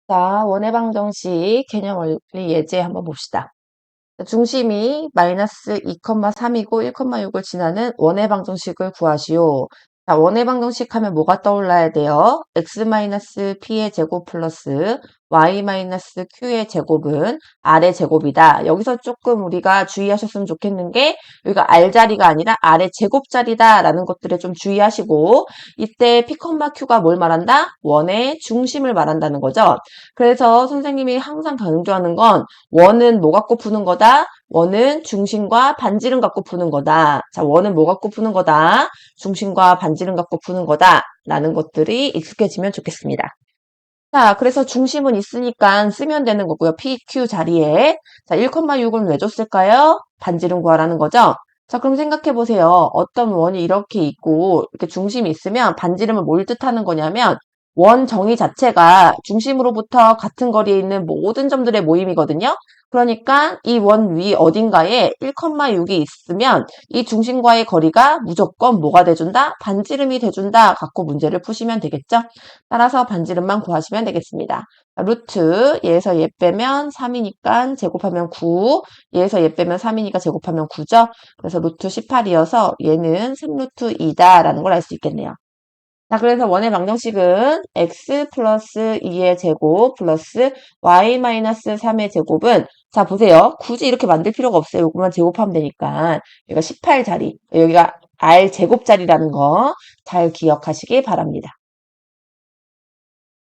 자, 원의 방정식 개념 원리 예제 한번 봅시다. 중심이 마이너스 2,3이고 1,6을 지나는 원의 방정식을 구하시오. 자, 원의 방정식 하면 뭐가 떠올라야 돼요? x-p의 제곱 플러스 y-q의 제곱은 r의 제곱이다. 여기서 조금 우리가 주의하셨으면 좋겠는 게 여기가 r 자리가 아니라 r의 제곱자리다 라는 것들에 좀 주의하시고 이때 p, q가 뭘 말한다? 원의 중심을 말한다는 거죠. 그래서 선생님이 항상 강조하는 건 원은 뭐 갖고 푸는 거다? 원은 중심과 반지름 갖고 푸는 거다. 자, 원은 뭐 갖고 푸는 거다? 중심과 반지름 갖고 푸는 거다. 라는 것들이 익숙해지면 좋겠습니다. 자, 그래서 중심은 있으니까 쓰면 되는 거고요. PQ 자리에. 자, 1,6은 왜 줬을까요? 반지름 구하라는 거죠. 자, 그럼 생각해 보세요. 어떤 원이 이렇게 있고, 이렇게 중심이 있으면 반지름은 뭘 뜻하는 거냐면, 원 정의 자체가 중심으로부터 같은 거리에 있는 모든 점들의 모임이거든요. 그러니까 이 원 위 어딘가에 1,6이 있으면 이 중심과의 거리가 무조건 뭐가 돼준다? 반지름이 돼준다. 갖고 문제를 푸시면 되겠죠? 따라서 반지름만 구하시면 되겠습니다. 루트 얘에서 얘 빼면 3이니까 제곱하면 9, 얘에서 얘 빼면 3이니까 제곱하면 9죠. 그래서 루트 18이어서 얘는 3루트 2다라는 걸 알 수 있겠네요. 자, 그래서 원의 방정식은 x 플러스 2의 제곱 플러스 y 마이너스 3의 제곱은 자, 보세요. 굳이 이렇게 만들 필요가 없어요. 이것만 제곱하면 되니까. 여기가 18자리, 여기가 r 제곱자리라는 거 잘 기억하시기 바랍니다.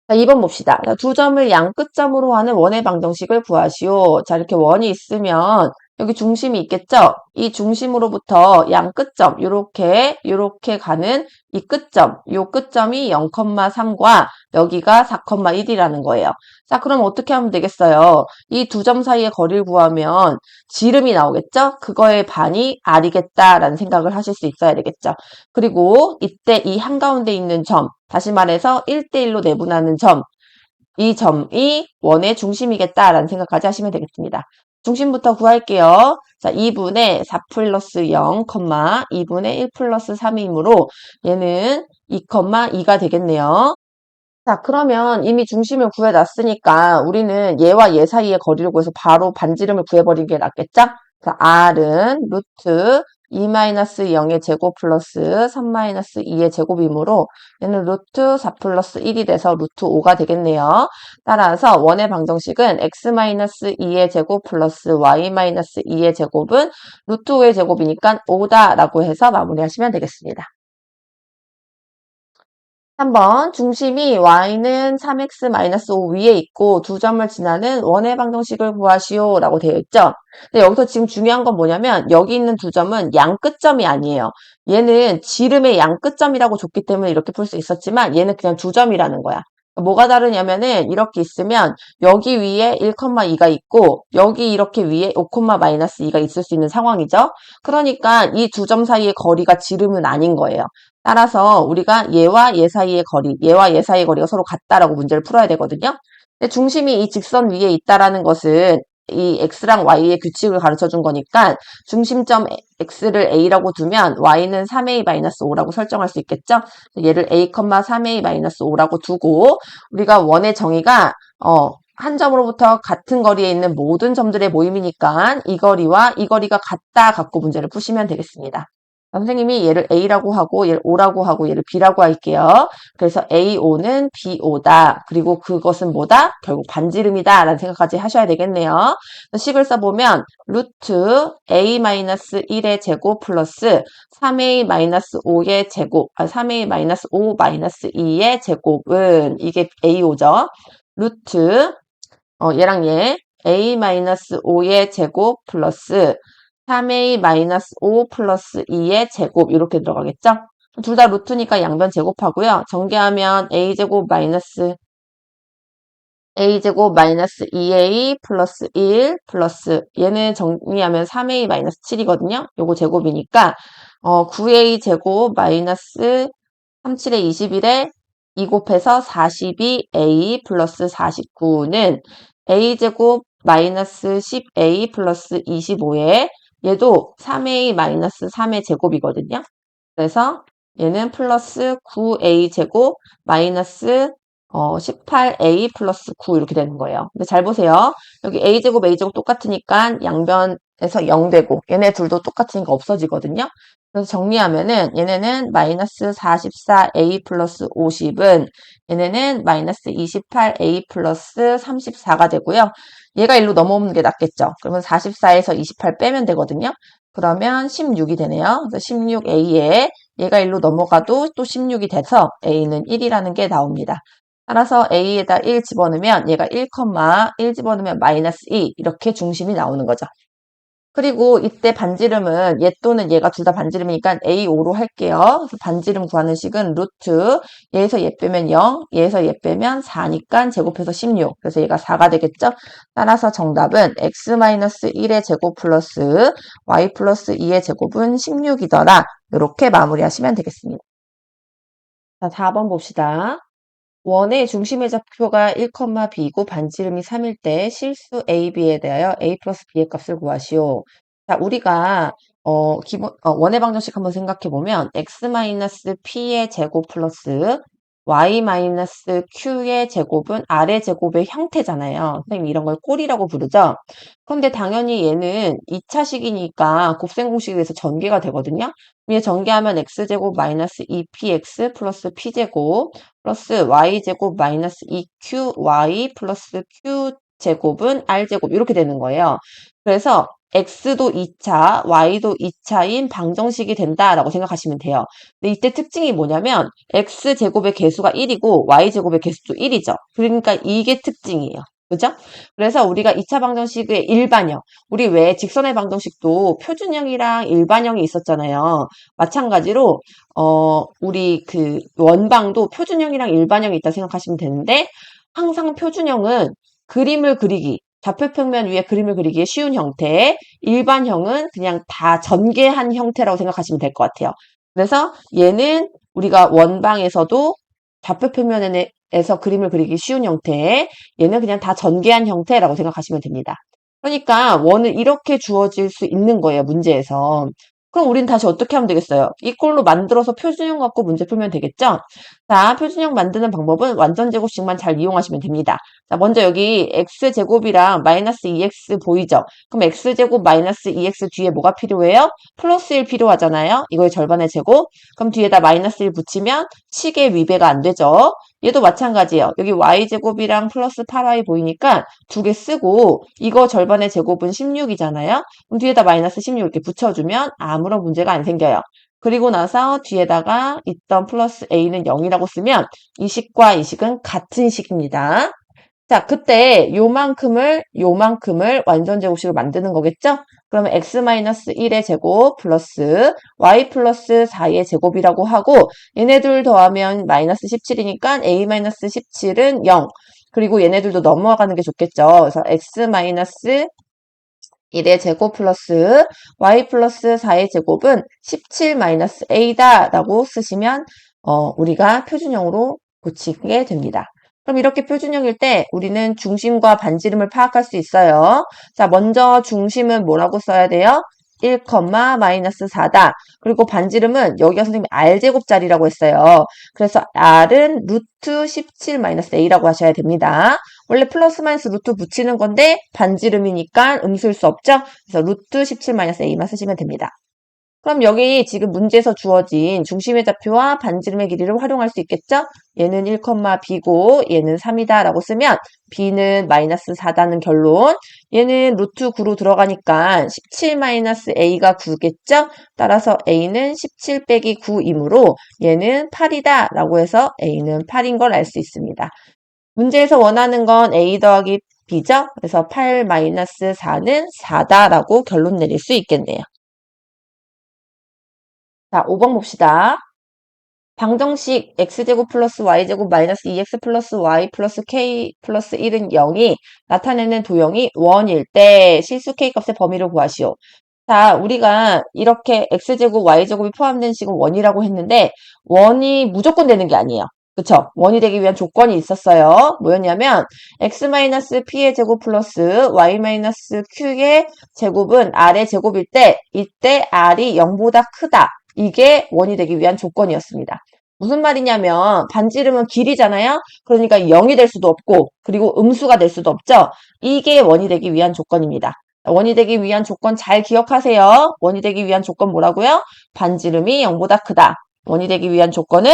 자, 2번 봅시다. 자, 두 점을 양 끝점으로 하는 원의 방정식을 구하시오. 자, 이렇게 원이 있으면 여기 중심이 있겠죠? 이 중심으로부터 양 끝점, 요렇게 가는 이 끝점, 요 끝점이 0,3과 여기가 4,1이라는 거예요. 자, 그럼 어떻게 하면 되겠어요? 이 두 점 사이의 거리를 구하면 지름이 나오겠죠? 그거의 반이 r이겠다라는 생각을 하실 수 있어야 되겠죠? 그리고 이때 이 한가운데 있는 점, 다시 말해서 1대1로 내분하는 점, 이 점이 원의 중심이겠다라는 생각까지 하시면 되겠습니다. 중심부터 구할게요. 자, 2분의 4 플러스 0, 2분의 1 플러스 3이므로 얘는 2,2가 되겠네요. 자, 그러면 이미 중심을 구해놨으니까 우리는 얘와 얘 사이의 거리를 구해서 바로 반지름을 구해버리는 게 낫겠죠? 자, r은 루트 2-0의 제곱 플러스 3-2의 제곱이므로 얘는 루트 4 플러스 1이 돼서 루트 5가 되겠네요. 따라서 원의 방정식은 x-2의 제곱 플러스 y-2의 제곱은 루트 5의 제곱이니까 5다라고 해서 마무리하시면 되겠습니다. 3번 중심이 y는 3x-5 위에 있고 두 점을 지나는 원의 방정식을 구하시오 라고 되어 있죠. 근데 여기서 지금 중요한 건 뭐냐면 여기 있는 두 점은 양 끝점이 아니에요. 얘는 지름의 양 끝점이라고 줬기 때문에 이렇게 풀 수 있었지만 얘는 그냥 두 점이라는 거야. 뭐가 다르냐면은 이렇게 있으면 여기 위에 1,2가 있고 여기 이렇게 위에 5,-2가 있을 수 있는 상황이죠. 그러니까 이 두 점 사이의 거리가 지름은 아닌 거예요. 따라서 우리가 얘와 얘 사이의 거리, 얘와 얘 사이의 거리가 서로 같다라고 문제를 풀어야 되거든요. 근데 중심이 이 직선 위에 있다라는 것은 이 x랑 y의 규칙을 가르쳐 준 거니까 중심점 x를 a라고 두면 y는 3a-5라고 설정할 수 있겠죠? 얘를 a, 3a-5라고 두고 우리가 원의 정의가 한 점으로부터 같은 거리에 있는 모든 점들의 모임이니까 이 거리와 이 거리가 같다 갖고 문제를 푸시면 되겠습니다. 선생님이 얘를 A라고 하고 얘를 O라고 하고 얘를 B라고 할게요. 그래서 AO는 BO다. 그리고 그것은 뭐다? 결국 반지름이다 라는 생각까지 하셔야 되겠네요. 식을 써보면 루트 A-1의 제곱 플러스 3A-5의 제곱 3A-5-2의 제곱은 이게 AO죠. 루트 얘랑 얘 A-5의 제곱 플러스 3a-5 플러스 2의 제곱 이렇게 들어가겠죠? 둘 다 루트니까 양변 제곱하고요. 전개하면 a제곱 마이너스 a제곱 마이너스 2a 플러스 1 플러스 얘는 정리하면 3a 마이너스 7이거든요. 요거 제곱이니까 9a 제곱 마이너스 37에 21에 2 곱해서 42a 플러스 49는 a제곱 마이너스 10a 플러스 25에 얘도 3a 마이너스 3의 제곱이거든요. 그래서 얘는 플러스 9a 제곱 마이너스 18a 플러스 9 이렇게 되는 거예요. 근데 잘 보세요. 여기 a제곱, a제곱 똑같으니까 양변에서 0 되고 얘네 둘도 똑같으니까 없어지거든요. 그래서 정리하면은 얘네는 마이너스 44a 플러스 50은 얘네는 마이너스 28a 플러스 34가 되고요. 얘가 일로 넘어오는 게 낫겠죠. 그러면 44에서 28 빼면 되거든요. 그러면 16이 되네요. 그래서 16a에 얘가 일로 넘어가도 또 16이 돼서 a는 1이라는 게 나옵니다. 따라서 a에다 1 집어넣으면 얘가 1, 1 집어넣으면 마이너스 2 이렇게 중심이 나오는 거죠. 그리고 이때 반지름은 얘 또는 얘가 둘 다 반지름이니까 A5로 할게요. 그래서 반지름 구하는 식은 루트 얘에서 얘 빼면 0, 얘에서 얘 빼면 4니까 제곱해서 16. 그래서 얘가 4가 되겠죠? 따라서 정답은 x-1의 제곱 플러스 y 플러스 2의 제곱은 16이더라. 이렇게 마무리하시면 되겠습니다. 자, 4번 봅시다. 원의 중심의 좌표가 1, b이고 반지름이 3일 때 실수 a, b에 대하여 a 플러스 b의 값을 구하시오. 자, 우리가 원의 방정식 한번 생각해 보면 x 마이너스 p의 제곱 플러스 y 마이너스 q의 제곱은 r의 제곱의 형태잖아요. 선생님 이런 걸 꼴이라고 부르죠. 그런데 당연히 얘는 2차식이니까 곱셈 공식에 의해서 전개가 되거든요. 얘 전개하면 x제곱 마이너스 2px 플러스 p제곱 플러스 y제곱 마이너스 2qy 플러스 q제곱은 r제곱 이렇게 되는 거예요. 그래서 x도 2차, y도 2차인 방정식이 된다라고 생각하시면 돼요. 근데 이때 특징이 뭐냐면 x제곱의 개수가 1이고 y제곱의 개수도 1이죠. 그러니까 이게 특징이에요. 그죠? 그래서 우리가 2차 방정식의 일반형, 우리 왜 직선의 방정식도 표준형이랑 일반형이 있었잖아요. 마찬가지로 우리 그 원방도 표준형이랑 일반형이 있다 생각하시면 되는데 항상 표준형은 그림을 그리기, 좌표평면 위에 그림을 그리기에 쉬운 형태, 일반형은 그냥 다 전개한 형태라고 생각하시면 될 것 같아요. 그래서 얘는 우리가 원방에서도 좌표평면에서 그림을 그리기 쉬운 형태, 얘는 그냥 다 전개한 형태라고 생각하시면 됩니다. 그러니까 원을 이렇게 주어질 수 있는 거예요, 문제에서. 그럼 우린 다시 어떻게 하면 되겠어요? 이 꼴로 만들어서 표준형 갖고 문제 풀면 되겠죠? 자, 표준형 만드는 방법은 완전제곱식만 잘 이용하시면 됩니다. 자, 먼저 여기 x제곱이랑 마이너스 2x 보이죠? 그럼 x제곱 마이너스 2x 뒤에 뭐가 필요해요? 플러스 1 필요하잖아요? 이거의 절반의 제곱. 그럼 뒤에다 마이너스 1 붙이면 식의 위배가 안 되죠? 얘도 마찬가지예요. 여기 y제곱이랑 플러스 8y 보이니까 두 개 쓰고 이거 절반의 제곱은 16이잖아요. 그럼 뒤에다 마이너스 16 이렇게 붙여주면 아무런 문제가 안 생겨요. 그리고 나서 뒤에다가 있던 플러스 a는 0이라고 쓰면 이 식과 이 식은 같은 식입니다. 자, 그때 요만큼을 완전제곱식으로 만드는 거겠죠? 그러면 x-1의 제곱 플러스 y 플러스 4의 제곱이라고 하고 얘네들 더하면 마이너스 17이니까 a-17은 0. 그리고 얘네들도 넘어가는 게 좋겠죠. 그래서 x-1의 제곱 플러스 y 플러스 4의 제곱은 17-a다 라고 쓰시면 우리가 표준형으로 고치게 됩니다. 그럼 이렇게 표준형일 때 우리는 중심과 반지름을 파악할 수 있어요. 자, 먼저 중심은 뭐라고 써야 돼요? 1, 마이너스 4다. 그리고 반지름은 여기가 선생님이 r제곱짜리라고 했어요. 그래서 r은 루트 17-a라고 하셔야 됩니다. 원래 플러스 마이너스 루트 붙이는 건데 반지름이니까 음수일 수 없죠? 그래서 루트 17-a만 쓰시면 됩니다. 그럼 여기 지금 문제에서 주어진 중심의 좌표와 반지름의 길이를 활용할 수 있겠죠? 얘는 1, b고 얘는 3이다 라고 쓰면 b는 마이너스 4다는 결론. 얘는 루트 9로 들어가니까 17-a가 9겠죠? 따라서 a는 17 빼기 9이므로 얘는 8이다 라고 해서 a는 8인 걸 알 수 있습니다. 문제에서 원하는 건 a 더하기 b죠? 그래서 8-4는 4다라고 결론 내릴 수 있겠네요. 자, 5번 봅시다. 방정식 x제곱 플러스 y제곱 마이너스 2x 플러스 y 플러스 k 플러스 1은 0이 나타내는 도형이 원일 때 실수 k값의 범위를 구하시오. 자, 우리가 이렇게 x제곱 y제곱이 포함된 식은 원이라고 했는데 원이 무조건 되는 게 아니에요. 그쵸? 원이 되기 위한 조건이 있었어요. 뭐였냐면 x-p의 제곱 플러스 y-q의 제곱은 r의 제곱일 때 이때 r이 0보다 크다. 이게 원이 되기 위한 조건이었습니다. 무슨 말이냐면 반지름은 길이잖아요. 그러니까 0이 될 수도 없고 그리고 음수가 될 수도 없죠. 이게 원이 되기 위한 조건입니다. 원이 되기 위한 조건 잘 기억하세요. 원이 되기 위한 조건 뭐라고요? 반지름이 0보다 크다. 원이 되기 위한 조건은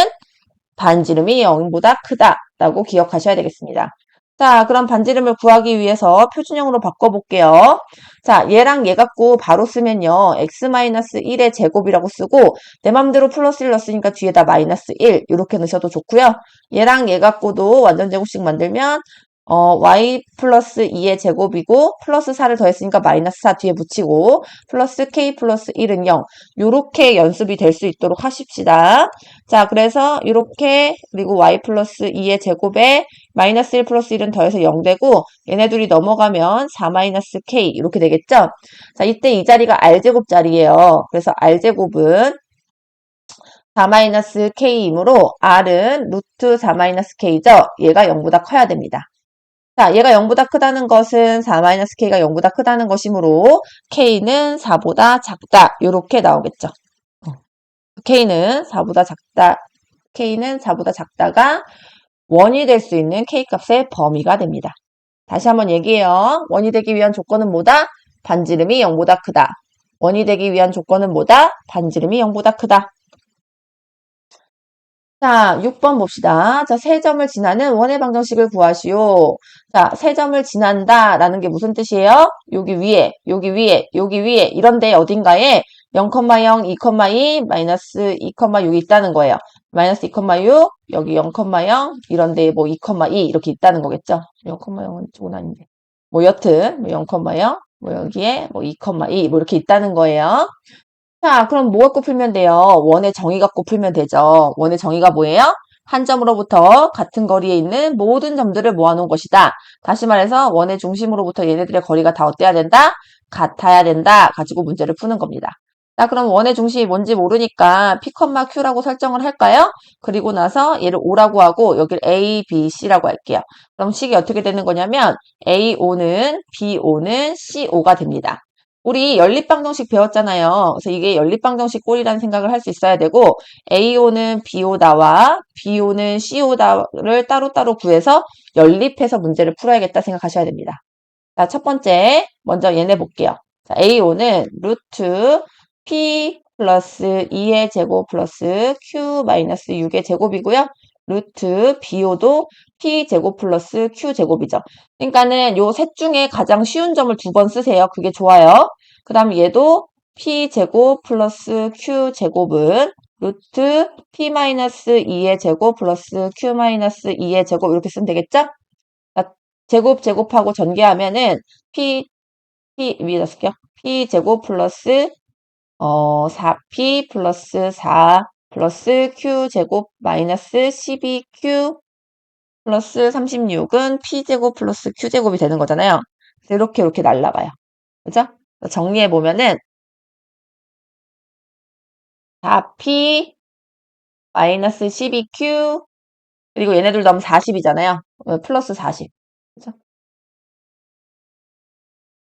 반지름이 0보다 크다라고 기억하셔야 되겠습니다. 자, 그럼 반지름을 구하기 위해서 표준형으로 바꿔볼게요. 자, 얘랑 얘 갖고 바로 쓰면요. x-1의 제곱이라고 쓰고 내 맘대로 플러스 1 넣었으니까 뒤에다 마이너스 1 이렇게 넣으셔도 좋고요. 얘랑 얘 갖고도 완전 제곱식 만들면 y 플러스 2의 제곱이고 플러스 4를 더했으니까 마이너스 4 뒤에 붙이고 플러스 k 플러스 1은 0 요렇게 연습이 될 수 있도록 하십시다. 자, 그래서 이렇게 그리고 y 플러스 2의 제곱에 마이너스 1 플러스 1은 더해서 0 되고 얘네 둘이 넘어가면 4 마이너스 k 이렇게 되겠죠? 자, 이때 이 자리가 r제곱 자리예요. 그래서 r제곱은 4 마이너스 k이므로 r은 루트 4 마이너스 k죠? 얘가 0보다 커야 됩니다. 자, 얘가 0보다 크다는 것은 4-k가 0보다 크다는 것이므로 k는 4보다 작다. 이렇게 나오겠죠. k는 4보다 작다. k는 4보다 작다가 원이 될 수 있는 k값의 범위가 됩니다. 다시 한번 얘기해요. 원이 되기 위한 조건은 뭐다? 반지름이 0보다 크다. 원이 되기 위한 조건은 뭐다? 반지름이 0보다 크다. 자, 6번 봅시다. 자, 세 점을 지나는 원의 방정식을 구하시오. 자, 세 점을 지난다 라는 게 무슨 뜻이에요? 여기 위에, 여기 위에, 여기 위에 이런데 어딘가에 0,0, 2,2, 마이너스 2,6이 있다는 거예요. 마이너스 2,6, 여기 0,0, 이런데 뭐 2,2 이렇게 있다는 거겠죠? 0,0은 저건 아닌데. 뭐 여튼 0,0, 뭐 여기에 뭐 2,2 뭐 이렇게 있다는 거예요. 자, 그럼 뭐 갖고 풀면 돼요? 원의 정의 갖고 풀면 되죠. 원의 정의가 뭐예요? 한 점으로부터 같은 거리에 있는 모든 점들을 모아놓은 것이다. 다시 말해서 원의 중심으로부터 얘네들의 거리가 다 어때야 된다? 같아야 된다. 가지고 문제를 푸는 겁니다. 자, 그럼 원의 중심이 뭔지 모르니까 P, Q라고 설정을 할까요? 그리고 나서 얘를 O라고 하고 여기를 A, B, C라고 할게요. 그럼 식이 어떻게 되는 거냐면 AO는 BO는 CO가 됩니다. 우리 연립방정식 배웠잖아요. 그래서 이게 연립방정식 꼴이라는 생각을 할 수 있어야 되고 AO는 BO다와 BO는 CO다를 따로따로 구해서 연립해서 문제를 풀어야겠다 생각하셔야 됩니다. 자, 첫 번째 먼저 얘네 볼게요. 자, AO는 루트 P 플러스 2의 제곱 플러스 Q 마이너스 6의 제곱이고요. 루트 BO도 P 제곱 플러스 Q 제곱이죠. 그러니까는 요 셋 중에 가장 쉬운 점을 두 번 쓰세요. 그게 좋아요. 그 다음 얘도 P 제곱 플러스 Q 제곱은 루트 P 마이너스 2의 제곱 플러스 Q 마이너스 2의 제곱 이렇게 쓰면 되겠죠? 자, 제곱하고 전개하면은 위에다 쓸게요. P 제곱 플러스 4P 플러스 4 플러스 Q 제곱 마이너스 12Q 플러스 36은 P제곱 플러스 Q제곱이 되는 거잖아요. 이렇게 날라가요. 그죠? 정리해보면은 4P 마이너스 12Q 그리고 얘네들 더하면 40이잖아요. 플러스 40. 그죠?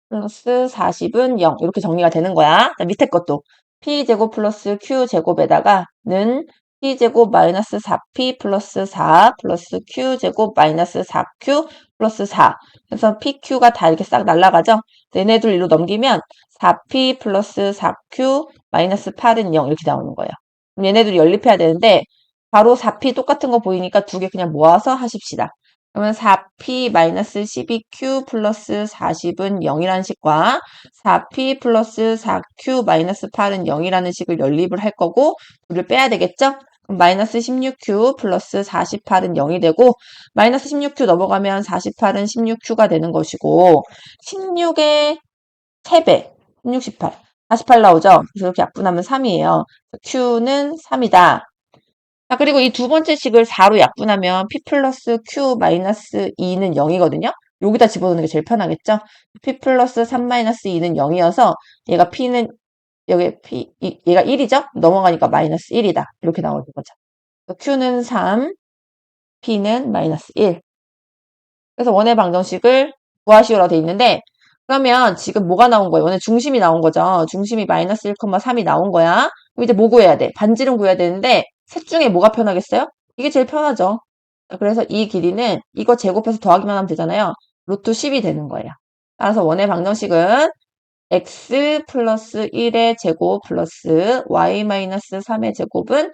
플러스 40은 0 이렇게 정리가 되는 거야. 자, 밑에 것도 P제곱 플러스 Q제곱에다가 는 P제곱 마이너스 4P 플러스 4 플러스 Q제곱 마이너스 4Q 플러스 4 그래서 PQ가 다 이렇게 싹 날아가죠. 얘네들 일로 넘기면 4P 플러스 4Q 마이너스 8은 0 이렇게 나오는 거예요. 그럼 얘네들이 연립해야 되는데 바로 4P 똑같은 거 보이니까 두 개 그냥 모아서 하십시다. 그러면 4P-12Q 플러스 40은 0이라는 식과 4P 플러스 4Q 마이너스 8은 0이라는 식을 연립을 할 거고 둘을 빼야 되겠죠? 그럼 마이너스 16Q 플러스 48은 0이 되고 마이너스 16Q 넘어가면 48은 16Q가 되는 것이고 16의 3배 16, 18 48 나오죠? 그래서 이렇게 약분하면 3이에요. Q는 3이다. 자, 그리고 이 두 번째 식을 4로 약분하면 P 플러스 Q 마이너스 2는 0이거든요. 여기다 집어넣는 게 제일 편하겠죠? P 플러스 3 마이너스 2는 0이어서 얘가 P는 여기 얘가 1이죠? 넘어가니까 마이너스 1이다. 이렇게 나오는 거죠. Q는 3, P는 마이너스 1. 그래서 원의 방정식을 구하시오라고 돼 있는데 그러면 지금 뭐가 나온 거예요? 원의 중심이 나온 거죠. 중심이 마이너스 1,3이 나온 거야. 그럼 이제 뭐 구해야 돼? 반지름 구해야 되는데 셋 중에 뭐가 편하겠어요? 이게 제일 편하죠. 그래서 이 길이는 이거 제곱해서 더하기만 하면 되잖아요. 루트 10이 되는 거예요. 따라서 원의 방정식은 x 플러스 1의 제곱 플러스 y 마이너스 3의 제곱은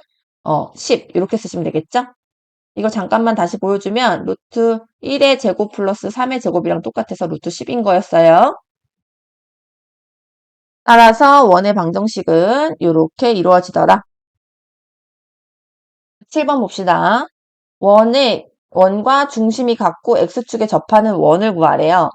10 이렇게 쓰시면 되겠죠? 이거 잠깐만 다시 보여주면 루트 1의 제곱 플러스 3의 제곱이랑 똑같아서 루트 10인 거였어요. 따라서 원의 방정식은 이렇게 이루어지더라. 7번 봅시다. 원과 중심이 같고 x축에 접하는 원을 구하래요.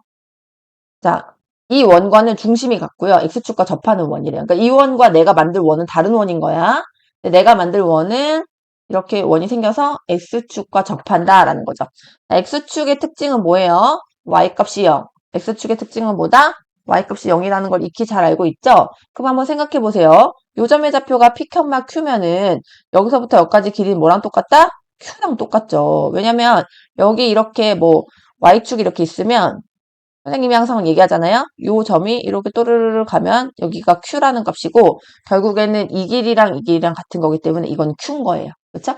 자, 이 원과는 중심이 같고요. x축과 접하는 원이래요. 그러니까 이 원과 내가 만들 원은 다른 원인 거야. 근데 내가 만들 원은 이렇게 원이 생겨서 x축과 접한다라는 거죠. x축의 특징은 뭐예요? y값이 0. x축의 특징은 뭐다? y값이 0이라는 걸 익히 잘 알고 있죠? 그럼 한번 생각해 보세요. 요점의 좌표가 p, q면은 여기서부터 여기까지 길이는 뭐랑 똑같다? q랑 똑같죠. 왜냐면 여기 이렇게 뭐 y축이 이렇게 있으면 선생님이 항상 얘기하잖아요. 요 점이 이렇게 또르르르 가면 여기가 q라는 값이고 결국에는 이 길이랑 이 길이랑 같은 거기 때문에 이건 q인 거예요. 그렇죠?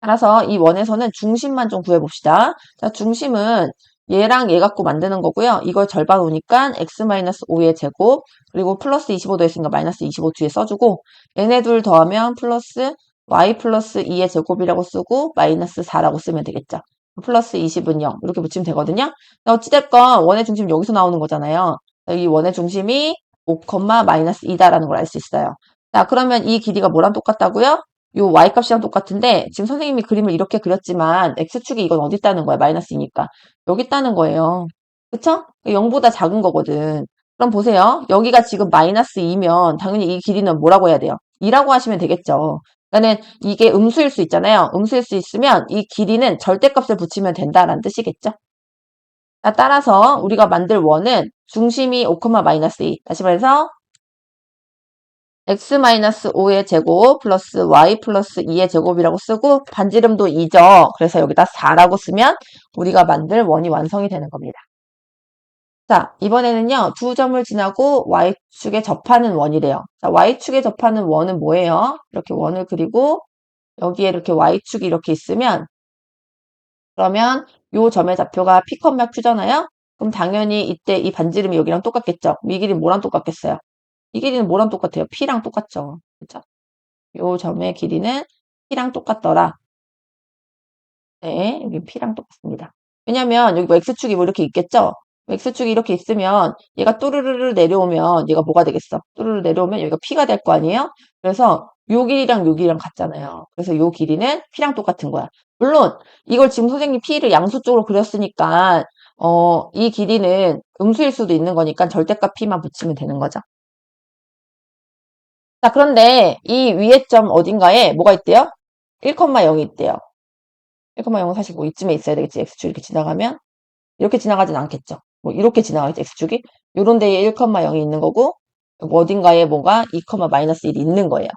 따라서 이 원에서는 중심만 좀 구해봅시다. 자, 중심은 얘랑 얘 갖고 만드는 거고요. 이걸 절반 오니까 x-5의 제곱 그리고 플러스 25 더했으니까 마이너스 25 뒤에 써주고 얘네 둘 더하면 플러스 y 플러스 2의 제곱이라고 쓰고 마이너스 4라고 쓰면 되겠죠. 플러스 20은 0 이렇게 붙이면 되거든요. 어찌됐건 원의 중심 여기서 나오는 거잖아요. 이 원의 중심이 5, 마이너스 2다라는 걸 알 수 있어요. 자, 그러면 이 길이가 뭐랑 똑같다고요? 요 y값이랑 똑같은데 지금 선생님이 그림을 이렇게 그렸지만 x축이 이건 어디 있다는 거야? 마이너스이니까. 여기 있다는 거예요. 그쵸? 0보다 작은 거거든. 그럼 보세요. 여기가 지금 마이너스 2면 당연히 이 길이는 뭐라고 해야 돼요? 2라고 하시면 되겠죠. 그러니까는 이게 음수일 수 있잖아요. 음수일 수 있으면 이 길이는 절대값을 붙이면 된다라는 뜻이겠죠. 자, 따라서 우리가 만들 원은 중심이 5, 마이너스 2. 다시 말해서 x-5의 제곱 플러스 y 플러스 2의 제곱이라고 쓰고 반지름도 2죠. 그래서 여기다 4라고 쓰면 우리가 만들 원이 완성이 되는 겁니다. 자, 이번에는요. 두 점을 지나고 y축에 접하는 원이래요. 자, y축에 접하는 원은 뭐예요? 이렇게 원을 그리고 여기에 이렇게 y축이 이렇게 있으면 그러면 요 점의 좌표가 p, q잖아요? 그럼 당연히 이때 이 반지름이 여기랑 똑같겠죠? 이 길이 뭐랑 똑같겠어요? 이 길이는 뭐랑 똑같아요? p랑 똑같죠. 그렇죠? 요 점의 길이는 p랑 똑같더라. 네, 여기 p랑 똑같습니다. 왜냐면 여기 뭐 x축이 뭐 이렇게 있겠죠? x축이 이렇게 있으면 얘가 또르르르 내려오면 얘가 뭐가 되겠어? 또르르 내려오면 여기가 p가 될 거 아니에요? 그래서 요 길이랑 요 길이랑 같잖아요. 그래서 요 길이는 p랑 똑같은 거야. 물론 이걸 지금 선생님 p를 양수 쪽으로 그렸으니까 이 길이는 음수일 수도 있는 거니까 절대값 p만 붙이면 되는 거죠. 자, 그런데 이 위에 점 어딘가에 뭐가 있대요? 1,0이 있대요. 1,0은 사실 뭐 이쯤에 있어야 되겠지. x축 이렇게 지나가면. 이렇게 지나가진 않겠죠. 뭐 이렇게 지나가겠지, x축이. 요런 데에 1,0이 있는 거고, 어딘가에 뭐가 2, 마이너스 1이 있는 거예요.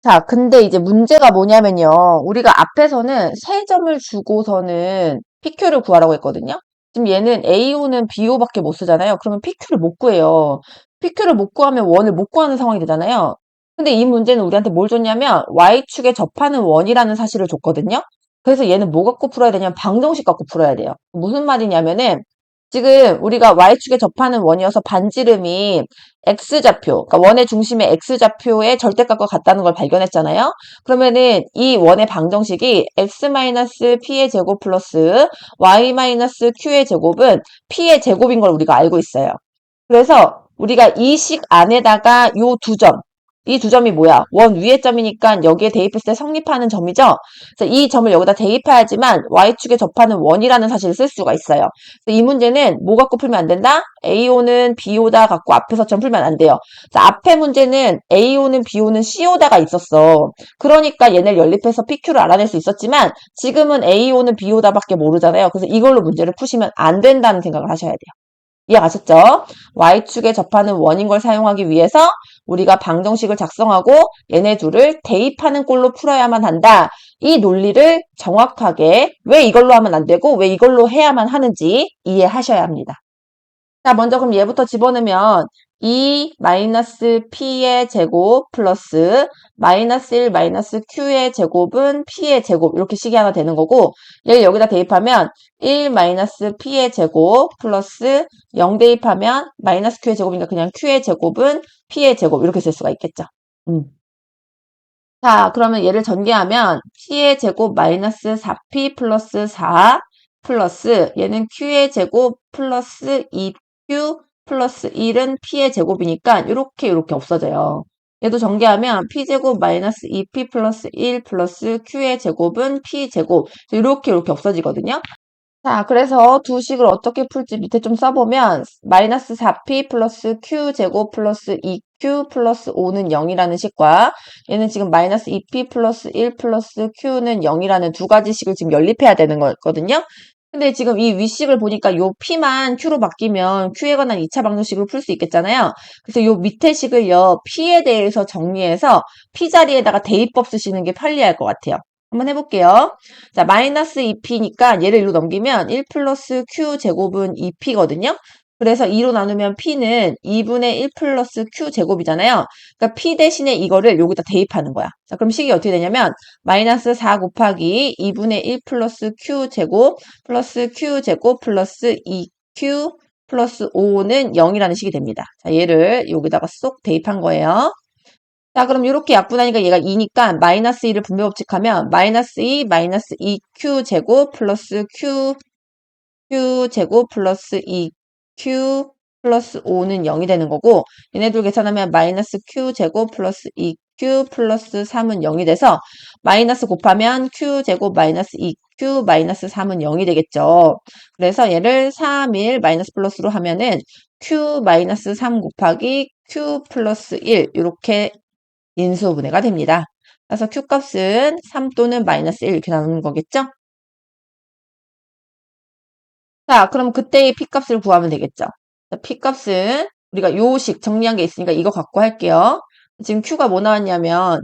자, 근데 이제 문제가 뭐냐면요. 우리가 앞에서는 세 점을 주고서는 PQ를 구하라고 했거든요. 지금 얘는 AO는 BO밖에 못 쓰잖아요. 그러면 PQ를 못 구해요. PQ를 못 구하면 원을 못 구하는 상황이 되잖아요. 근데 이 문제는 우리한테 뭘 줬냐면 Y축에 접하는 원이라는 사실을 줬거든요. 그래서 얘는 뭐 갖고 풀어야 되냐면 방정식 갖고 풀어야 돼요. 무슨 말이냐면은 지금 우리가 Y축에 접하는 원이어서 반지름이 X좌표, 그러니까 원의 중심의 X좌표의 절대값과 같다는 걸 발견했잖아요. 그러면은 이 원의 방정식이 X-P의 제곱 플러스 Y-Q의 제곱은 P의 제곱인 걸 우리가 알고 있어요. 그래서 우리가 이 식 안에다가 요 두 점, 이 두 점이 뭐야? 원 위의 점이니까 여기에 대입했을 때 성립하는 점이죠? 그래서 이 점을 여기다 대입해야지만 Y축에 접하는 원이라는 사실을 쓸 수가 있어요. 그래서 이 문제는 뭐 갖고 풀면 안 된다? AO는 BO다 갖고 앞에서 점 풀면 안 돼요. 자, 앞에 문제는 AO는 BO는 CO다가 있었어. 그러니까 얘네를 연립해서 PQ를 알아낼 수 있었지만 지금은 AO는 BO다밖에 모르잖아요. 그래서 이걸로 문제를 푸시면 안 된다는 생각을 하셔야 돼요. 이해가셨죠? Y축에 접하는 원인 걸 사용하기 위해서 우리가 방정식을 작성하고 얘네 둘을 대입하는 꼴로 풀어야만 한다. 이 논리를 정확하게 왜 이걸로 하면 안 되고 왜 이걸로 해야만 하는지 이해하셔야 합니다. 자, 먼저 그럼 얘부터 집어넣으면 2 마이너스 P의 제곱 플러스 마이너스 1 마이너스 Q의 제곱은 P의 제곱 이렇게 식이 하나 되는 거고 얘를 여기다 대입하면 1 마이너스 P의 제곱 플러스 0 대입하면 마이너스 Q의 제곱이니까 그냥 Q의 제곱은 P의 제곱 이렇게 쓸 수가 있겠죠. 자, 그러면 얘를 전개하면 P의 제곱 마이너스 4P 플러스 4 플러스 얘는 Q의 제곱 플러스 2Q 플러스 1은 P의 제곱이니까 이렇게 없어져요. 얘도 전개하면 P제곱 마이너스 2P 플러스 1 플러스 Q의 제곱은 P제곱 이렇게 없어지거든요. 자, 그래서 두 식을 어떻게 풀지 밑에 좀 써보면 마이너스 4p 플러스 q제곱 플러스 2q 플러스 5는 0이라는 식과 얘는 지금 마이너스 2p 플러스 1 플러스 q는 0이라는 두 가지 식을 지금 연립해야 되는 거거든요. 근데 지금 이 윗식을 보니까 요 p만 q로 바뀌면 q에 관한 2차 방정식으로 풀 수 있겠잖아요. 그래서 요 밑에 식을요, p에 대해서 정리해서 p 자리에다가 대입법 쓰시는 게 편리할 것 같아요. 한번 해볼게요. 자, 마이너스 2p니까 얘를 1로 넘기면 1 플러스 q 제곱은 2p거든요. 그래서 2로 나누면 p는 2분의 1 플러스 q 제곱이잖아요. 그러니까 p 대신에 이거를 여기다 대입하는 거야. 자, 그럼 식이 어떻게 되냐면 마이너스 4 곱하기 2분의 1 플러스 q 제곱 플러스 q 제곱 플러스 2q 플러스 5는 0이라는 식이 됩니다. 자, 얘를 여기다가 쏙 대입한 거예요. 자, 그럼 이렇게 약분하니까 얘가 2니까 마이너스 2를 분배 법칙하면 마이너스 2 마이너스 2q 제곱 플러스 q 제곱 플러스 2q 플러스 5는 0이 되는 거고 얘네들 계산하면 마이너스 q 제곱 플러스 2q 플러스 3은 0이 돼서 마이너스 곱하면 q 제곱 마이너스 2q 마이너스 3은 0이 되겠죠. 그래서 얘를 3, 1 마이너스 플러스로 하면은 q 마이너스 3 곱하기 q 플러스 1 이렇게 인수분해가 됩니다. 그래서 Q값은 3 또는 마이너스 1 이렇게 나누는 거겠죠? 자, 그럼 그때의 P값을 구하면 되겠죠? 자, P값은 우리가 요식 정리한 게 있으니까 이거 갖고 할게요. 지금 Q가 뭐 나왔냐면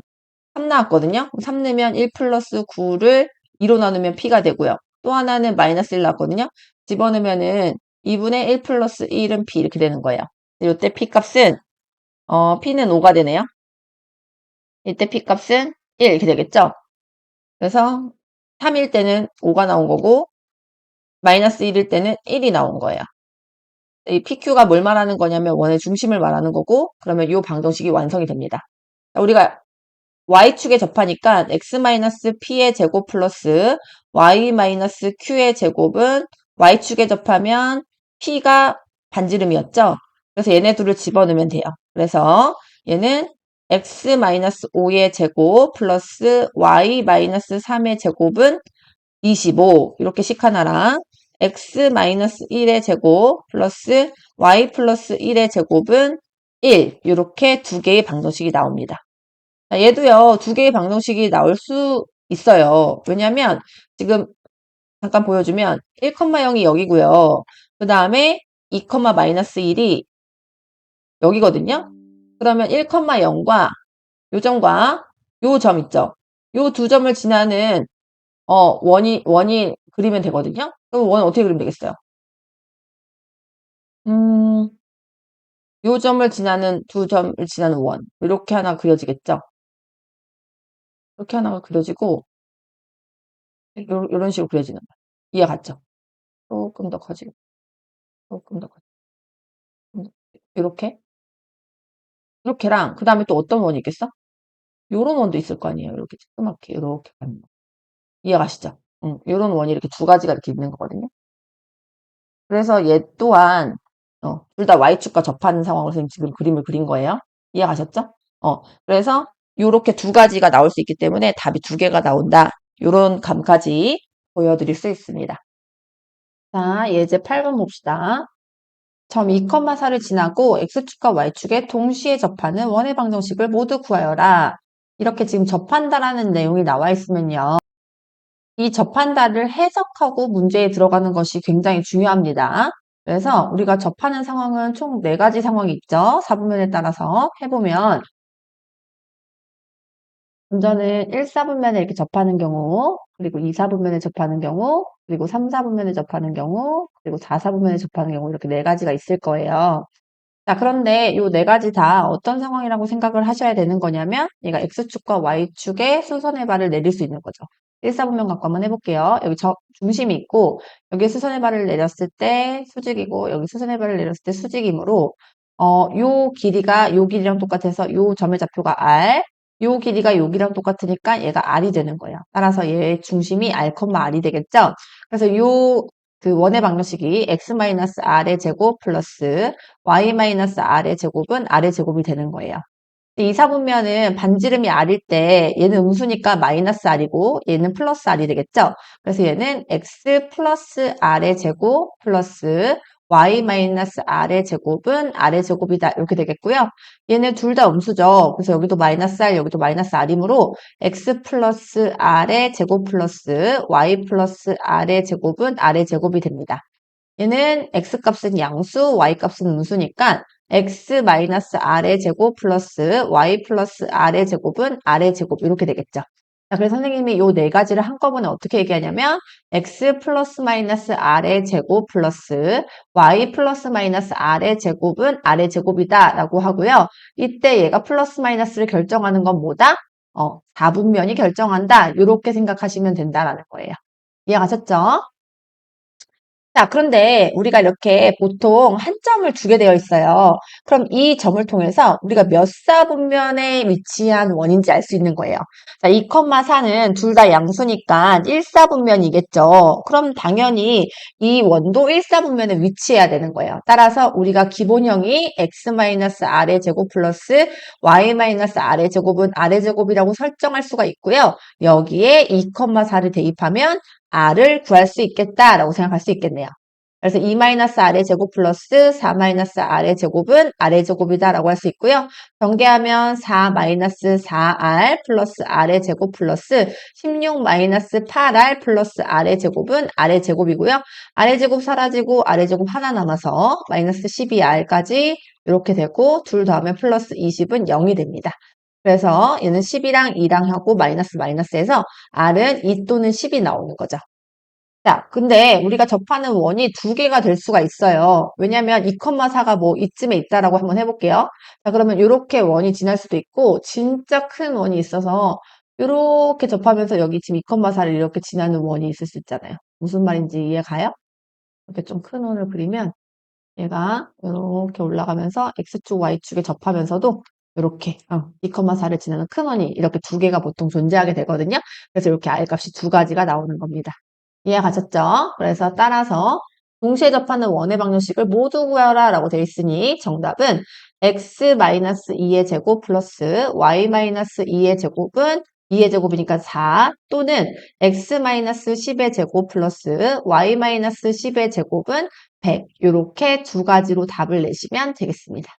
3 나왔거든요. 3 넣으면 1 플러스 9를 2로 나누면 P가 되고요. 또 하나는 마이너스 1 나왔거든요. 집어넣으면은 2분의 1 플러스 1은 P 이렇게 되는 거예요. 이때 P값은 P는 5가 되네요. 이때 P값은 1 이렇게 되겠죠? 그래서 3일 때는 5가 나온 거고 마이너스 1일 때는 1이 나온 거예요. 이 PQ가 뭘 말하는 거냐면 원의 중심을 말하는 거고 그러면 이 방정식이 완성이 됩니다. 우리가 Y축에 접하니까 X-P의 제곱 플러스 Y-Q의 제곱은 Y축에 접하면 P가 반지름이었죠. 그래서 얘네 둘을 집어넣으면 돼요. 그래서 얘는 X-5의 제곱 플러스 Y-3의 제곱은 25 이렇게 식 하나랑 x-1의 제곱 플러스 y 플러스 1의 제곱은 1 이렇게 두 개의 방정식이 나옵니다. 얘도요 두 개의 방정식이 나올 수 있어요. 왜냐하면 지금 잠깐 보여주면 1,0이 여기고요. 그 다음에 2, 마이너스 1이 여기거든요. 그러면 1,0과 요 점과 요 점 있죠. 요 두 점을 지나는 원이 그리면 되거든요. 그럼 원 어떻게 그리면 되겠어요? 요 점을 지나는 두 점을 지나는 원. 이렇게 하나 그려지겠죠? 이렇게 하나가 그려지고, 요런 식으로 그려지는 거예요. 이해 갔죠? 조금 더 커지고, 조금 더 커지고, 이렇게. 이렇게랑, 그 다음에 또 어떤 원이 있겠어? 요런 원도 있을 거 아니에요. 이렇게 조그맣게, 이렇게 가는 거. 이해 가시죠? 요런 원이 이렇게 두 가지가 이렇게 있는 거거든요. 그래서 얘 또한 둘 다 Y축과 접하는 상황으로 선생님 지금 그림을 그린 거예요. 이해 가셨죠? 그래서 요렇게 두 가지가 나올 수 있기 때문에 답이 두 개가 나온다. 요런 감까지 보여드릴 수 있습니다. 자, 예제 8번 봅시다. 점 2,4를 지나고 X축과 Y축에 동시에 접하는 원의 방정식을 모두 구하여라. 이렇게 지금 접한다라는 내용이 나와 있으면요. 이 접한다를 해석하고 문제에 들어가는 것이 굉장히 중요합니다. 그래서 우리가 접하는 상황은 총 4가지 상황이 있죠. 4분면에 따라서 해보면 먼저는 1, 4분면에 이렇게 접하는 경우, 그리고 2, 4분면에 접하는 경우, 그리고 3, 4분면에 접하는 경우, 그리고 4, 4분면에 접하는 경우 이렇게 4가지가 있을 거예요. 자, 그런데 요 네 가지 다 어떤 상황이라고 생각을 하셔야 되는 거냐면 얘가 X축과 Y축에 수선의 발을 내릴 수 있는 거죠. 1사분면 갖고 한번 해볼게요. 여기 중심이 있고 여기 수선의 발을 내렸을 때 수직이고 여기 수선의 발을 내렸을 때 수직이므로 요 길이가 요 길이랑 똑같아서 요 점의 좌표가 R, 요 길이가 요 길이랑 똑같으니까 얘가 R이 되는 거예요. 따라서 얘의 중심이 R, R이 되겠죠? 그래서 요 그 원의 방정식이 x-r의 제곱 플러스 y-r의 제곱은 r의 제곱이 되는 거예요. 이 사분면은 반지름이 r일 때 얘는 음수니까 마이너스 r이고 얘는 플러스 r이 되겠죠? 그래서 얘는 x 플러스 r의 제곱 플러스 y 마이너스 r의 제곱은 r의 제곱이다. 이렇게 되겠고요. 얘네 둘 다 음수죠. 그래서 여기도 마이너스 r, 여기도 마이너스 r이므로 x 플러스 r의 제곱 플러스 y 플러스 r의 제곱은 r의 제곱이 됩니다. 얘는 x값은 양수, y값은 음수니까 x 마이너스 r의 제곱 플러스 y 플러스 r의 제곱은 r의 제곱 이렇게 되겠죠. 자, 그래서 선생님이 요 네 가지를 한꺼번에 어떻게 얘기하냐면 x 플러스 마이너스 r의 제곱 플러스 y 플러스 마이너스 r의 제곱은 r의 제곱이다 라고 하고요. 이때 얘가 플러스 마이너스를 결정하는 건 뭐다? 다분면이 결정한다. 이렇게 생각하시면 된다라는 거예요. 이해가셨죠? 자, 그런데 우리가 이렇게 보통 한 점을 주게 되어 있어요. 그럼 이 점을 통해서 우리가 몇 사분면에 위치한 원인지 알 수 있는 거예요. 자, 2,4는 둘 다 양수니까 1사분면이겠죠. 그럼 당연히 이 원도 1사분면에 위치해야 되는 거예요. 따라서 우리가 기본형이 x-r의 제곱 플러스 y-r의 제곱은 r의 제곱이라고 설정할 수가 있고요. 여기에 2,4를 대입하면 r을 구할 수 있겠다라고 생각할 수 있겠네요. 그래서 2-r의 제곱 플러스 4-r의 제곱은 r의 제곱이다라고 할 수 있고요. 전개하면 4-4r 플러스 r의 제곱 플러스 16-8r 플러스 r의 제곱은 r의 제곱이고요. r의 제곱 사라지고 r의 제곱 하나 남아서 마이너스 12r까지 이렇게 되고 둘 더하면 플러스 20은 0이 됩니다. 그래서 얘는 10이랑 2랑 하고 마이너스 마이너스해서 r은 2 또는 10이 나오는 거죠. 자, 근데 우리가 접하는 원이 두 개가 될 수가 있어요. 왜냐면 2,4가 뭐 이쯤에 있다라고 한번 해볼게요. 자, 그러면 이렇게 원이 지날 수도 있고 진짜 큰 원이 있어서 이렇게 접하면서 여기 지금 2,4를 이렇게 지나는 원이 있을 수 있잖아요. 무슨 말인지 이해가요? 이렇게 좀 큰 원을 그리면 얘가 이렇게 올라가면서 X축, Y축에 접하면서도 이렇게 2,4를 지나는 큰 원이 이렇게 두 개가 보통 존재하게 되거든요. 그래서 이렇게 R값이 두 가지가 나오는 겁니다. 이해 가셨죠? 그래서 따라서 동시에 접하는 원의 방정식을 모두 구하라 라고 되어 있으니 정답은 x-2의 제곱 플러스 y-2의 제곱은 2의 제곱이니까 4 또는 x-10의 제곱 플러스 y-10의 제곱은 100 이렇게 두 가지로 답을 내시면 되겠습니다.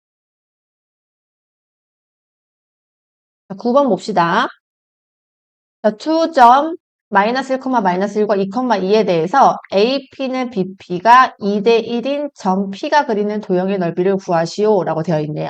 자, 9번 봅시다. 자, 2점 마이너스 1, 마이너스 1과 2,2에 대해서 AP는 BP가 2대 1인 점 P가 그리는 도형의 넓이를 구하시오 라고 되어 있네요.